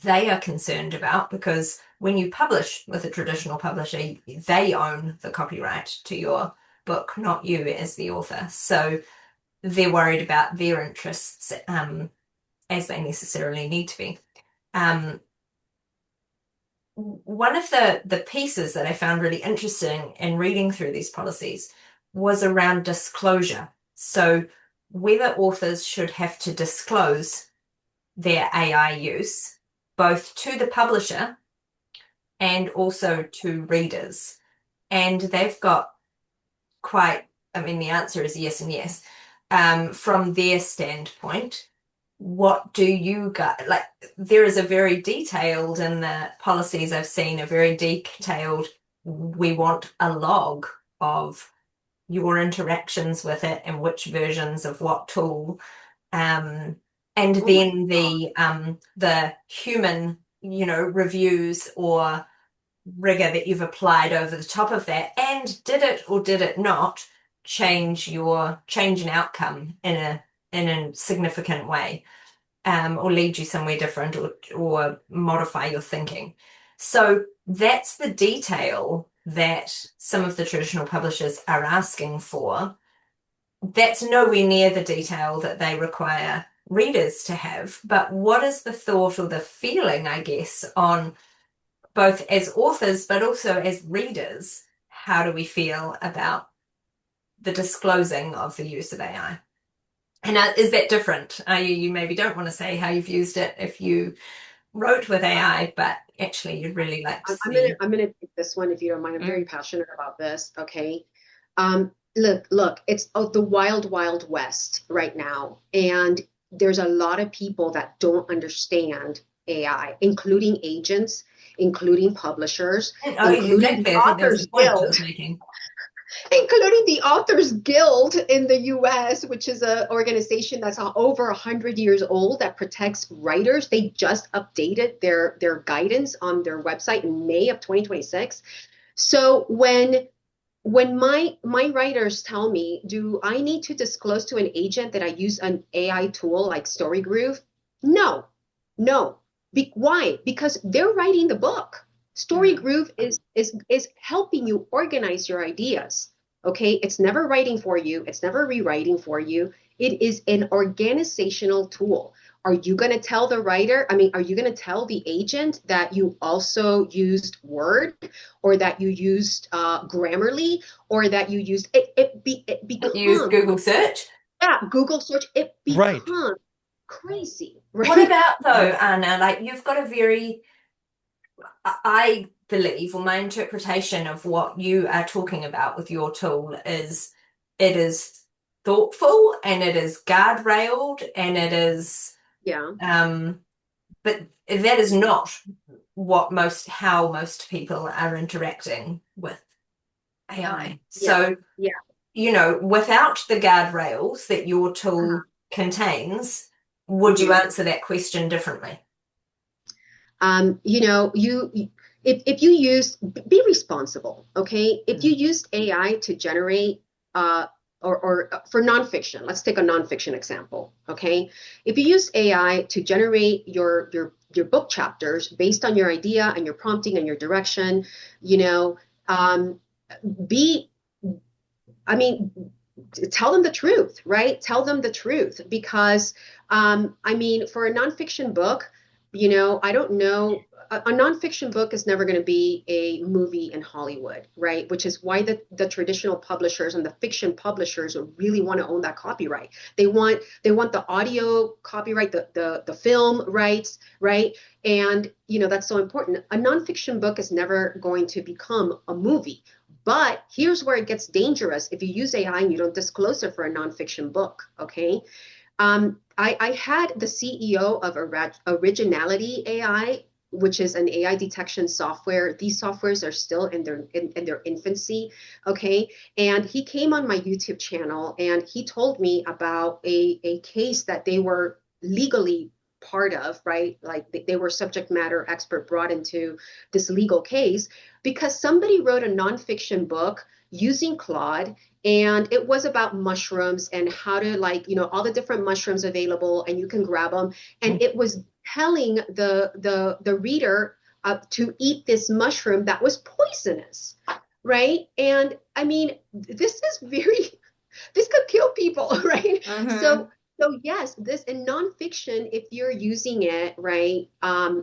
Speaker 1: they are concerned about, because when you publish with a traditional publisher, they own the copyright to your book, not you as the author. So they're worried about their interests as they necessarily need to be. One of the pieces that I found really interesting in reading through these policies was around disclosure. So whether authors should have to disclose their AI use, both to the publisher and also to readers. And they've got the answer is yes and yes. From their standpoint, what do you got? Like, there is a very detailed, in the policies I've seen, a very detailed, we want a log of your interactions with it and which versions of what tool. And then the human, reviews or rigor that you've applied over the top of that, and did it or did it not change an outcome in a significant way, or lead you somewhere different, or modify your thinking. So that's the detail that some of the traditional publishers are asking for. That's nowhere near the detail that they require readers to have. But what is the thought or the feeling, I guess, on both as authors, but also as readers? How do we feel about the disclosing of the use of AI? And is that different? You maybe don't want to say how you've used it if you wrote with AI, but actually you'd really like to see.
Speaker 3: I'm gonna take this one if you don't mind. I'm very passionate about this. Okay. Look, it's the wild, wild west right now. And there's a lot of people that don't understand AI, including agents, including publishers, including the Authors Guild, including the Authors Guild in the US, which is an organization that's over 100 years old that protects writers. They just updated their guidance on their website in May of 2026. So when my writers tell me, do I need to disclose to an agent that I use an AI tool like StoryGroove? No. Why? Because they're writing the book. StoryGroove is helping you organize your ideas. Okay, it's never writing for you. It's never rewriting for you. It is an organizational tool. Are you going to tell the writer? Are you going to tell the agent that you also used Word, or that you used Grammarly, or that you used it becomes
Speaker 1: use Google search?
Speaker 3: Yeah, Google search. It becomes crazy. Right?
Speaker 1: What about though, Anna? Like, you've got a very, I believe, or my interpretation of what you are talking about with your tool is, it is thoughtful and it is guardrailed and it is, but that is not how most people are interacting with AI. So, without the guardrails that your tool contains, would you answer that question differently?
Speaker 3: If you use, be responsible, okay? If you used AI to generate, or for nonfiction, let's take a nonfiction example, okay? If you use AI to generate your book chapters based on your idea and your prompting and your direction, tell them the truth, right? Tell them the truth, because, for a nonfiction book, I don't know, a nonfiction book is never going to be a movie in Hollywood, right? Which is why the traditional publishers and the fiction publishers really want to own that copyright. They want the audio copyright, the film rights, right? And, that's so important. A nonfiction book is never going to become a movie. But here's where it gets dangerous if you use AI and you don't disclose it for a nonfiction book, okay? I had the CEO of Originality AI, which is an AI detection software. These softwares are still in their infancy, okay? And he came on my YouTube channel and he told me about a case that they were legally part of, right? Like they were subject matter expert brought into this legal case because somebody wrote a nonfiction book using Claude, and it was about mushrooms and how to, like, all the different mushrooms available and you can grab them, and it was telling the reader to eat this mushroom that was poisonous, right? And I mean, this could kill people, right?
Speaker 4: Mm-hmm.
Speaker 3: So yes, this in nonfiction, if you're using it, right,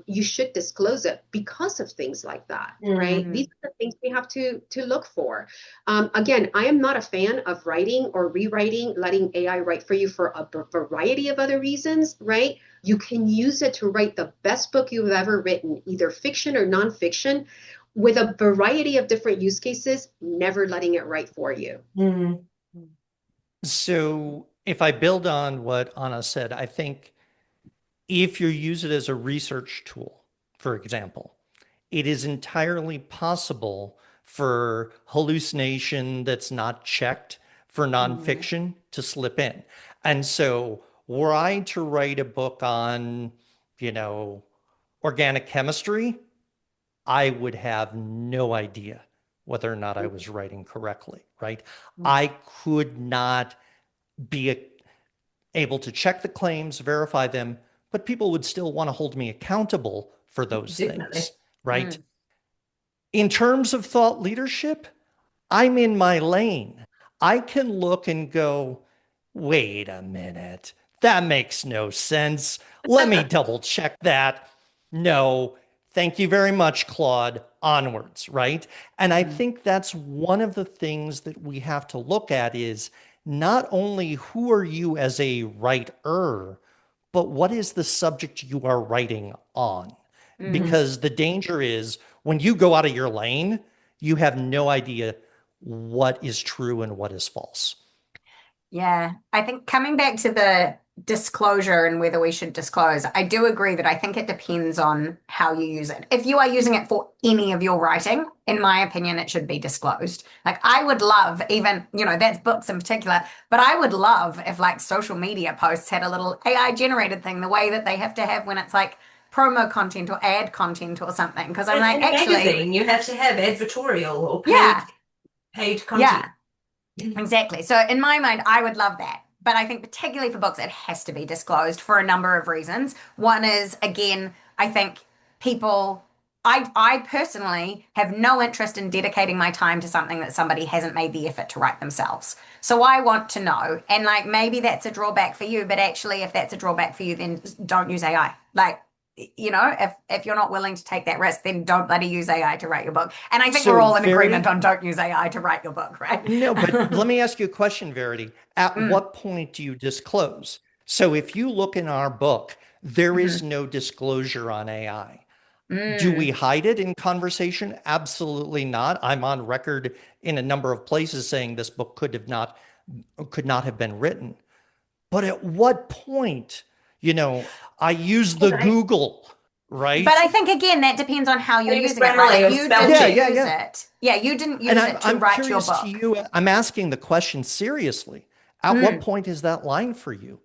Speaker 3: you should disclose it because of things like that, right?
Speaker 4: Mm-hmm.
Speaker 3: These are the things we have to look for. Again, I am not a fan of writing or rewriting, letting AI write for you for a variety of other reasons, right? You can use it to write the best book you've ever written, either fiction or nonfiction, with a variety of different use cases, never letting it write for you.
Speaker 1: Mm.
Speaker 2: So if I build on what Anna said, I think if you use it as a research tool, for example, it is entirely possible for hallucination that's not checked for
Speaker 4: Mm-hmm.
Speaker 2: nonfiction to slip in. And so were I to write a book on, you know, organic chemistry, I would have no idea whether or not I was writing correctly, right? I could not be able to check the claims, verify them, but people would still want to hold me accountable for those
Speaker 1: Definitely.
Speaker 2: things, right?
Speaker 4: Mm.
Speaker 2: In terms of thought leadership, I'm in my lane. I can look and go, wait a minute, that makes no sense. Let me double check that. No, thank you very much, Claude. Onwards, right? And I
Speaker 4: Mm.
Speaker 2: think that's one of the things that we have to look at is not only who are you as a writer, but what is the subject you are writing on?
Speaker 4: Mm.
Speaker 2: Because the danger is when you go out of your lane, you have no idea what is true and what is false.
Speaker 4: Yeah, I think coming back to the disclosure and whether we should disclose, I do agree that I think it depends on how you use it. If you are using it for any of your writing, in my opinion, it should be disclosed. Like I would love even, that's books in particular, but I would love if like social media posts had a little AI generated thing, the way that they have to have when it's like promo content or ad content or something. Because I'm like,
Speaker 1: In a
Speaker 4: actually,
Speaker 1: magazine, you have to have advertorial or
Speaker 4: yeah,
Speaker 1: paid content.
Speaker 4: yeah. Exactly. So in my mind, I would love that. But I think particularly for books, it has to be disclosed for a number of reasons. One is, again, I think people, I personally have no interest in dedicating my time to something that somebody hasn't made the effort to write themselves. So I want to know, and like maybe that's a drawback for you, but actually if that's a drawback for you, then don't use AI. Like, if you're not willing to take that risk, then don't bloody use AI to write your book. And I think we're
Speaker 2: So,
Speaker 4: all in agreement
Speaker 2: Verity,
Speaker 4: on don't use AI to write your book, right?
Speaker 2: no, but let me ask you a question, Verity. At
Speaker 4: Mm,
Speaker 2: what point do you disclose? So, if you look in our book, there is
Speaker 4: mhm,
Speaker 2: no disclosure on AI. Do we
Speaker 4: mm.
Speaker 2: hide it in conversation? Absolutely not. I'm on record in a number of places saying this book could not have been written. But at what point, you know, I use the
Speaker 1: Okay.
Speaker 2: Google,
Speaker 4: But
Speaker 2: right?
Speaker 4: I think again that depends on how
Speaker 1: I
Speaker 4: you're
Speaker 1: use
Speaker 4: using it, right?
Speaker 1: Grammarly
Speaker 4: Like
Speaker 1: or
Speaker 4: you
Speaker 1: spell
Speaker 2: Yeah,
Speaker 4: didn't
Speaker 1: check.
Speaker 2: yeah,
Speaker 4: use
Speaker 2: yeah.
Speaker 4: it. Yeah, you didn't
Speaker 2: And
Speaker 4: use it to
Speaker 2: I'm
Speaker 4: write your
Speaker 2: curious to
Speaker 4: book.
Speaker 2: you, I'm asking the question seriously. At what
Speaker 4: Mm.
Speaker 2: point is that line for you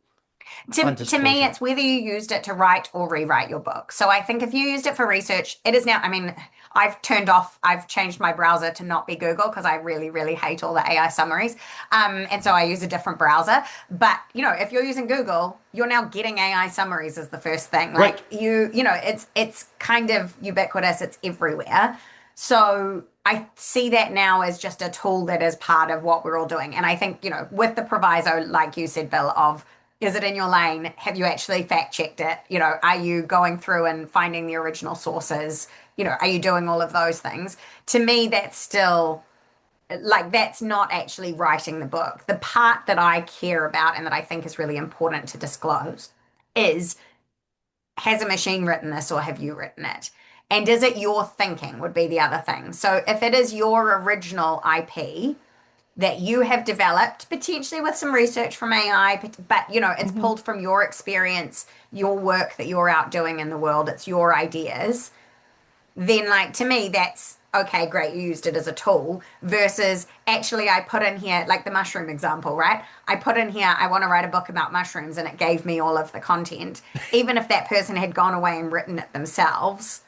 Speaker 2: on
Speaker 4: To me,
Speaker 2: disclosure?
Speaker 4: it's whether you used it to write or rewrite your book. So I think if you used it for research, it is now, I mean, I've changed my browser to not be Google because I really, really hate all the AI summaries. And so I use a different browser. But, if you're using Google, you're now getting AI summaries as the first thing.
Speaker 2: Right.
Speaker 4: Like it's kind of ubiquitous, it's everywhere. So I see that now as just a tool that is part of what we're all doing. And I think, with the proviso, like you said, Bill, of is it in your lane? Have you actually fact checked it? Are you going through and finding the original sources? Are you doing all of those things? To me, that's still like that's not actually writing the book. The part that I care about and that I think is really important to disclose is has a machine written this or have you written it? And is it your thinking would be the other thing. So if it is your original IP, that you have developed, potentially with some research from AI, but it's
Speaker 1: Mhm.
Speaker 4: pulled from your experience, your work that you're out doing in the world, it's your ideas, then like to me that's okay, great, you used it as a tool versus actually I put in here like the mushroom example, right? I put in here I want to write a book about mushrooms and it gave me all of the content. Even if that person had gone away and written it themselves,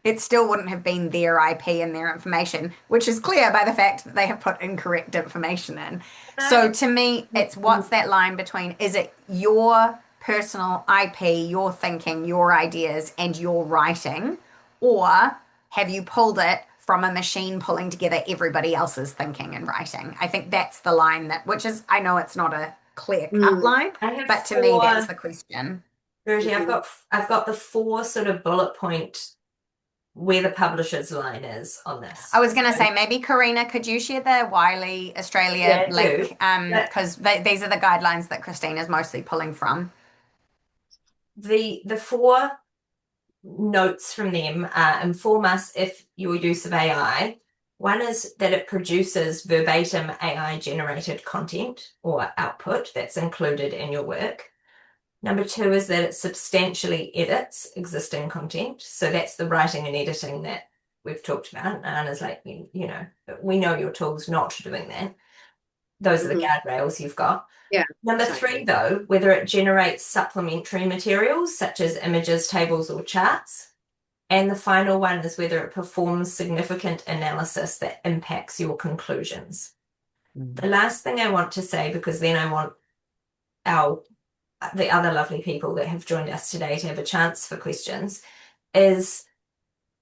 Speaker 4: it still wouldn't have been their IP and their information, which is clear by the fact that they have put incorrect information in. So to me, it's what's that line between, is it your personal IP, your thinking, your ideas, and your writing, or have you pulled it from a machine pulling together everybody else's thinking and writing? I think that's the line which is, I know it's not a clear cut
Speaker 3: Mm,
Speaker 4: line,
Speaker 1: I have
Speaker 4: but to me, that's
Speaker 1: four,
Speaker 4: the question.
Speaker 1: Verity,
Speaker 3: mhm.
Speaker 1: I've got the four sort of bullet point where the publisher's line is on this.
Speaker 4: I was going to
Speaker 1: So,
Speaker 4: say, maybe Karina, could you share the Wiley Australia
Speaker 1: yeah, I do.
Speaker 4: link?
Speaker 1: But
Speaker 4: Because these are the guidelines that Christina's mostly pulling from.
Speaker 1: the four notes from them inform us if your use of AI. One is that it produces verbatim AI generated content or output that's included in your work. Number two is that it substantially edits existing content. So that's the writing and editing that we've talked about. And it's like, we know your tool's not doing that. Those are the
Speaker 3: Mhm.
Speaker 1: guardrails you've got.
Speaker 3: Yeah,
Speaker 1: Number three,
Speaker 3: exactly.
Speaker 1: though, whether it generates supplementary materials such as images, tables, or charts. And the final one is whether it performs significant analysis that impacts your conclusions. The last thing I want to say, because then I want the other lovely people that have joined us today to have a chance for questions, is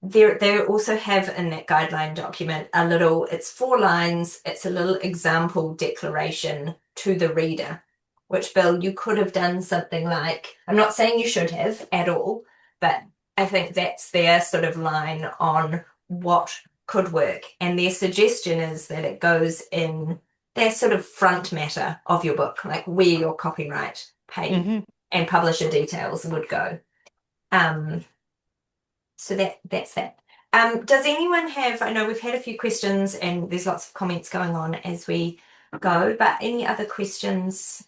Speaker 1: they also have in that guideline document it's 4 lines, it's a little example declaration to the reader, which Bill, you could have done something like, I'm not saying you should have at all, but I think that's their sort of line on what could work. And their suggestion is that it goes in their sort of front matter of your book, like where your copyright page and publisher details would go. So that's that. Does anyone have, I know we've had a few questions and there's lots of comments going on as we go, but any other questions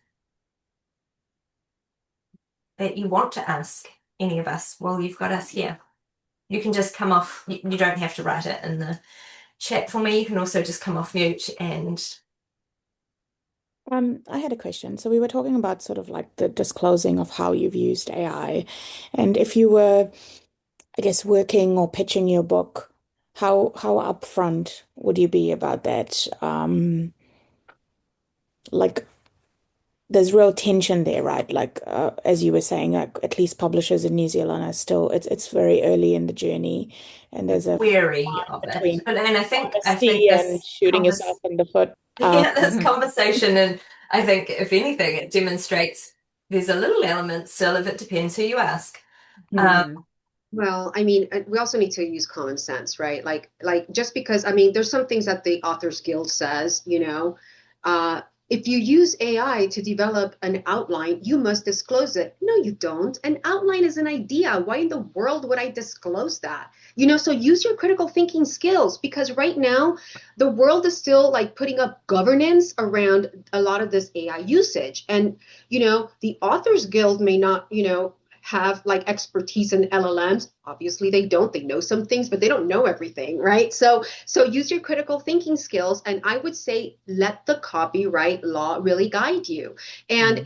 Speaker 1: that you want to ask any of us? Well, you've got us here. You can just come off, you don't have to write it in the chat for me. You can also just come off mute and
Speaker 5: I had a question. So we were talking about sort of like the disclosing of how you've used AI. And if you were, I guess, working or pitching your book, how upfront would you be about that? Like there's real tension there, right? Like as you were saying, like at least publishers in New Zealand are still it's very early in the journey, and there's a
Speaker 1: wary
Speaker 5: line
Speaker 1: of it.
Speaker 5: between
Speaker 1: And I think
Speaker 5: honesty and shooting yourself in the foot.
Speaker 1: yeah, this conversation, and I think if anything, it demonstrates there's a little element still of it depends who you ask.
Speaker 4: Mhm.
Speaker 3: Well, I mean, we also need to use common sense, right? Like just because, I mean, there's some things that the Authors Guild says, if you use AI to develop an outline, you must disclose it. No, you don't. An outline is an idea. Why in the world would I disclose that? So use your critical thinking skills because right now the world is still like putting up governance around a lot of this AI usage. And, the Authors Guild may not, have like expertise in LLMs. Obviously they don't. They know some things, but they don't know everything, right? So use your critical thinking skills, and I would say let the copyright law really guide you. And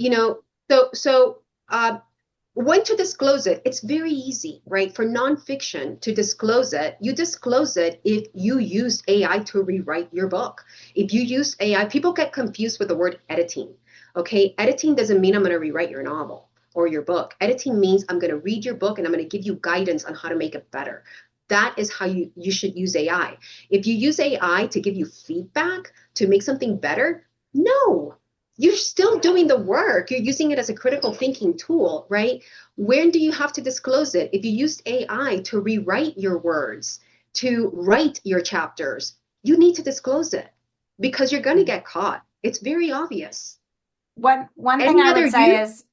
Speaker 3: when to disclose it, it's very easy, right? For nonfiction to disclose it, you disclose it if you use AI to rewrite your book. If you use AI, people get confused with the word editing. Okay, editing doesn't mean I'm going to rewrite your novel or your book. Editing means I'm going to read your book and I'm going to give you guidance on how to make it better. That is how you should use AI. If you use AI to give you feedback to make something better, no, you're still doing the work. You're using it as a critical thinking tool, right? When do you have to disclose it? If you used AI to rewrite your words, to write your chapters, you need to disclose it because you're going to get caught. It's very obvious.
Speaker 4: One thing
Speaker 3: Any
Speaker 4: I
Speaker 3: other
Speaker 4: would say
Speaker 3: use?
Speaker 4: is,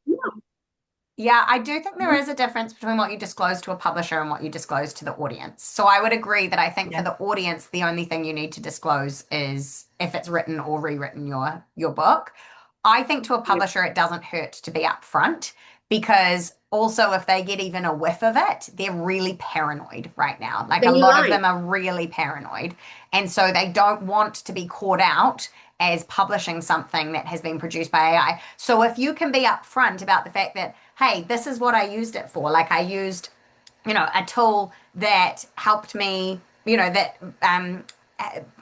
Speaker 4: Yeah, I do think there is a difference between what you disclose to a publisher and what you disclose to the audience. So I would agree that I think for
Speaker 1: Yeah.
Speaker 4: the audience, the only thing you need to disclose is if it's written or rewritten your book. I think to a publisher, it doesn't hurt to be upfront because also if they get even a whiff of it, they're really paranoid right now. Like a
Speaker 3: Then you
Speaker 4: lot of
Speaker 3: lie.
Speaker 4: them are really paranoid. And so they don't want to be caught out as publishing something that has been produced by AI. So if you can be upfront about the fact that, hey, this is what I used it for. Like I used, a tool that helped me, that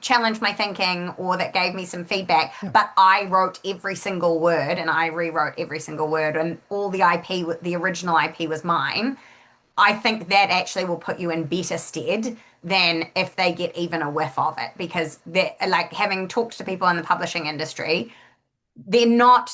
Speaker 4: challenged my thinking or that gave me some feedback, but I wrote every single word and I rewrote every single word and all the IP, the original IP was mine. I think that actually will put you in better stead than if they get even a whiff of it because they're like having talked to people in the publishing industry, they're not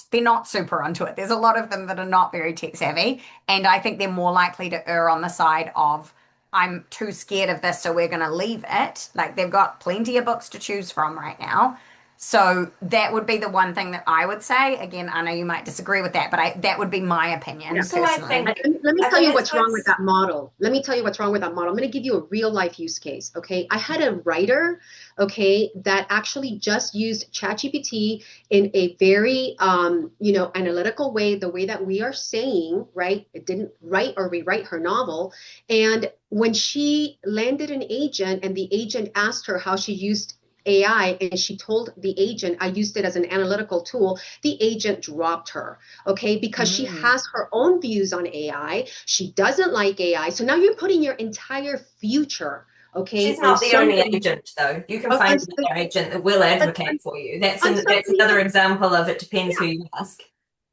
Speaker 4: super onto it. There's a lot of them that are not very tech savvy, and I think they're more likely to err on the side of I'm too scared of this, so we're going to leave it. Like they've got plenty of books to choose from right now. So that would be the one thing that I would say. Again, I know you might disagree with that, but that would be my opinion
Speaker 3: Yeah.
Speaker 1: So I
Speaker 4: personally.
Speaker 1: think
Speaker 3: Let me
Speaker 1: I
Speaker 3: tell
Speaker 1: think
Speaker 3: you
Speaker 1: it's
Speaker 3: what's wrong with
Speaker 1: worth.
Speaker 3: that model. Let me tell you what's wrong with that model. I'm going to give you a real life use case. Okay. I had a writer, okay, that actually just used ChatGPT in a very, analytical way, the way that we are saying, right? It didn't write or rewrite her novel. And when she landed an agent and the agent asked her how she used AI and she told the agent, I used it as an analytical tool, the agent dropped her, okay, because she has her own views on AI. She doesn't like AI. So now you're putting your entire future, okay,
Speaker 1: She's
Speaker 3: on
Speaker 1: not the only
Speaker 3: somebody.
Speaker 1: agent, though. You can
Speaker 3: Oh,
Speaker 1: find another agent that will advocate for you. That's
Speaker 3: on
Speaker 1: that's
Speaker 3: somebody
Speaker 1: another
Speaker 3: else.
Speaker 1: example of it depends who
Speaker 3: Yeah.
Speaker 1: you ask.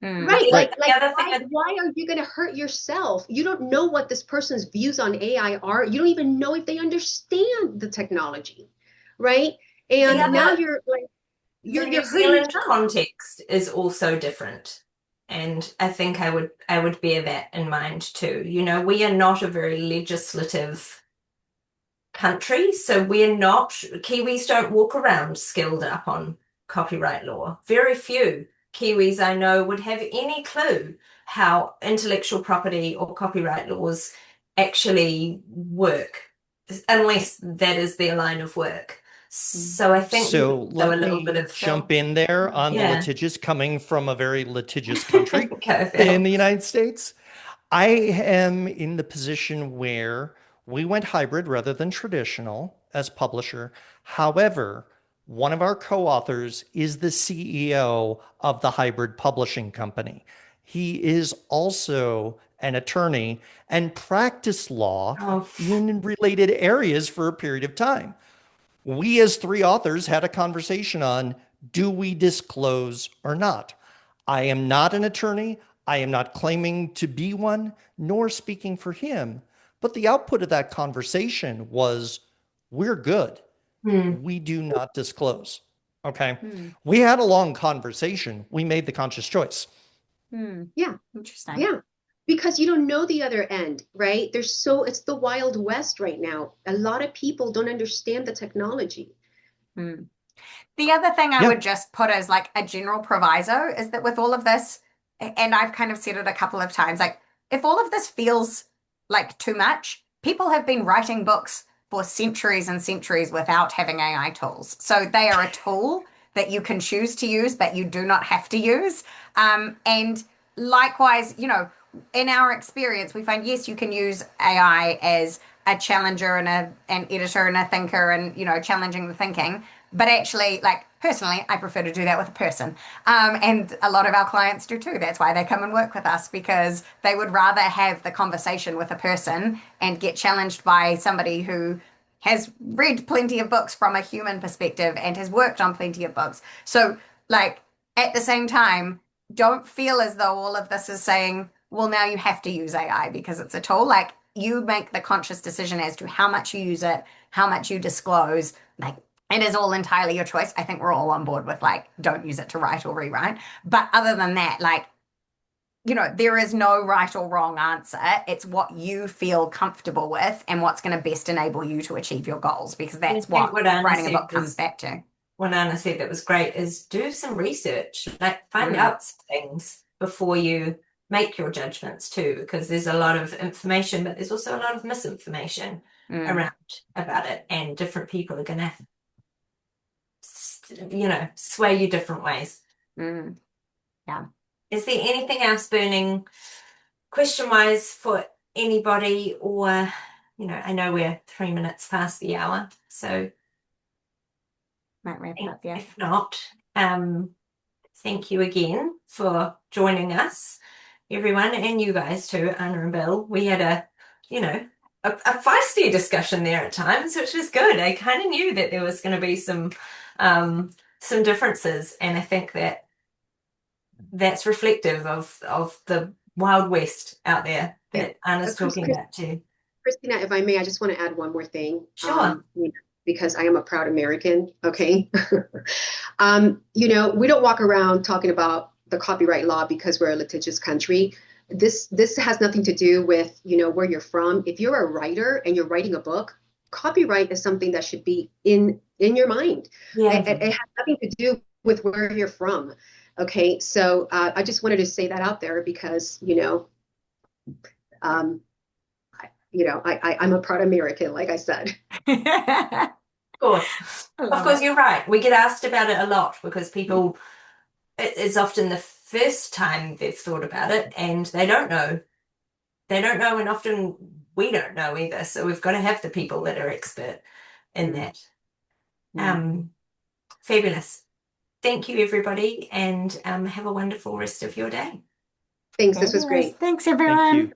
Speaker 1: But
Speaker 3: Right,
Speaker 1: the,
Speaker 3: like
Speaker 1: the other thing,
Speaker 3: why are you going to hurt yourself? You don't know what this person's views on AI are. You don't even know if they understand the technology, right?
Speaker 1: the
Speaker 3: And now
Speaker 1: other
Speaker 3: you're like
Speaker 1: the New
Speaker 3: you're hurting
Speaker 1: Zealand
Speaker 3: yourself.
Speaker 1: context is also different. And I think I would bear that in mind too. We are not a very legislative country, so Kiwis don't walk around skilled up on copyright law. Very few Kiwis I know would have any clue how intellectual property or copyright laws actually work, unless that is their line of work. So I think there's
Speaker 2: So
Speaker 1: also a
Speaker 2: let
Speaker 1: little bit
Speaker 2: me
Speaker 1: of
Speaker 2: jump in there on the
Speaker 1: yeah.
Speaker 2: litigious, coming from a very litigious country
Speaker 1: Go,
Speaker 2: in
Speaker 1: Phil.
Speaker 2: the United States. I am in the position where we went hybrid rather than traditional as publisher. However, one of our co-authors is the CEO of the hybrid publishing company. He is also an attorney and practiced law
Speaker 1: Oh,
Speaker 2: in related areas for a period of time. We as three authors had a conversation on, do we disclose or not? I am not an attorney. I am not claiming to be one, nor speaking for him. But the output of that conversation was, we're good.
Speaker 1: hmm.
Speaker 2: We do not disclose. Okay.
Speaker 4: Hmm.
Speaker 2: We had a long conversation. We made the conscious choice.
Speaker 3: Yeah.
Speaker 4: Interesting.
Speaker 3: Yeah. Because you don't know the other end, right? It's the Wild West right now. A lot of people don't understand the technology.
Speaker 4: The other thing I
Speaker 2: Yeah.
Speaker 4: would just put as like a general proviso is that with all of this, and I've kind of said it a couple of times, like if all of this feels like too much, people have been writing books for centuries and centuries without having AI tools. So they are a tool that you can choose to use, but you do not have to use. And likewise, in our experience, we find yes, you can use AI as a challenger and an editor and a thinker and challenging the thinking. But actually, like personally, I prefer to do that with a person. And a lot of our clients do too. That's why they come and work with us because they would rather have the conversation with a person and get challenged by somebody who has read plenty of books from a human perspective and has worked on plenty of books. So, like, at the same time, don't feel as though all of this is saying, well, now you have to use AI because it's a tool. Like, you make the conscious decision as to how much you use it, how much you disclose. Like, it is all entirely your choice. I think we're all on board with like, don't use it to write or rewrite. But other than that, like, there is no right or wrong answer. It's what you feel comfortable with and what's going to best enable you to achieve your goals because
Speaker 1: I
Speaker 4: that's
Speaker 1: think
Speaker 4: what
Speaker 1: what Anna
Speaker 4: writing a
Speaker 1: said
Speaker 4: book comes
Speaker 1: was
Speaker 4: back to.
Speaker 1: what Anna said that was great is do some research, like find
Speaker 4: Mm.
Speaker 1: out some things before you make your judgments too, because there's a lot of information, but there's also a lot of misinformation around about it, and different people are going to, sway you different ways.
Speaker 4: Yeah.
Speaker 1: Is there anything else burning question-wise for anybody, or, I know we're 3 minutes past the hour, so
Speaker 4: Might wrap it up, yeah.
Speaker 1: if not, thank you again for joining us, everyone, and you guys too, Anna and Bill. We had a feisty discussion there at times, which was good. I kind of knew that there was going to be some differences, and I think that's reflective of the Wild West out there that Anna's talking about too.
Speaker 3: Christina, if I may, I just want to add one more thing.
Speaker 1: Sure.
Speaker 3: Because I am a proud American, okay? We don't walk around talking about the copyright law because we're a litigious country. This has nothing to do with, where you're from. If you're a writer and you're writing a book, copyright is something that should be in your mind.
Speaker 1: Yeah.
Speaker 3: It has nothing to do with where you're from. Okay, so I just wanted to say that out there because, I'm a proud American, like I said.
Speaker 1: Of course, you're right. We get asked about it a lot because people, it's often the first time they've thought about it, and they don't know. And often we don't know either. So we've got to have the people that are expert in that. Fabulous. Thank you, everybody, and have a wonderful rest of your day.
Speaker 3: Thanks. This was great.
Speaker 4: Thanks, everyone.
Speaker 2: Thank you.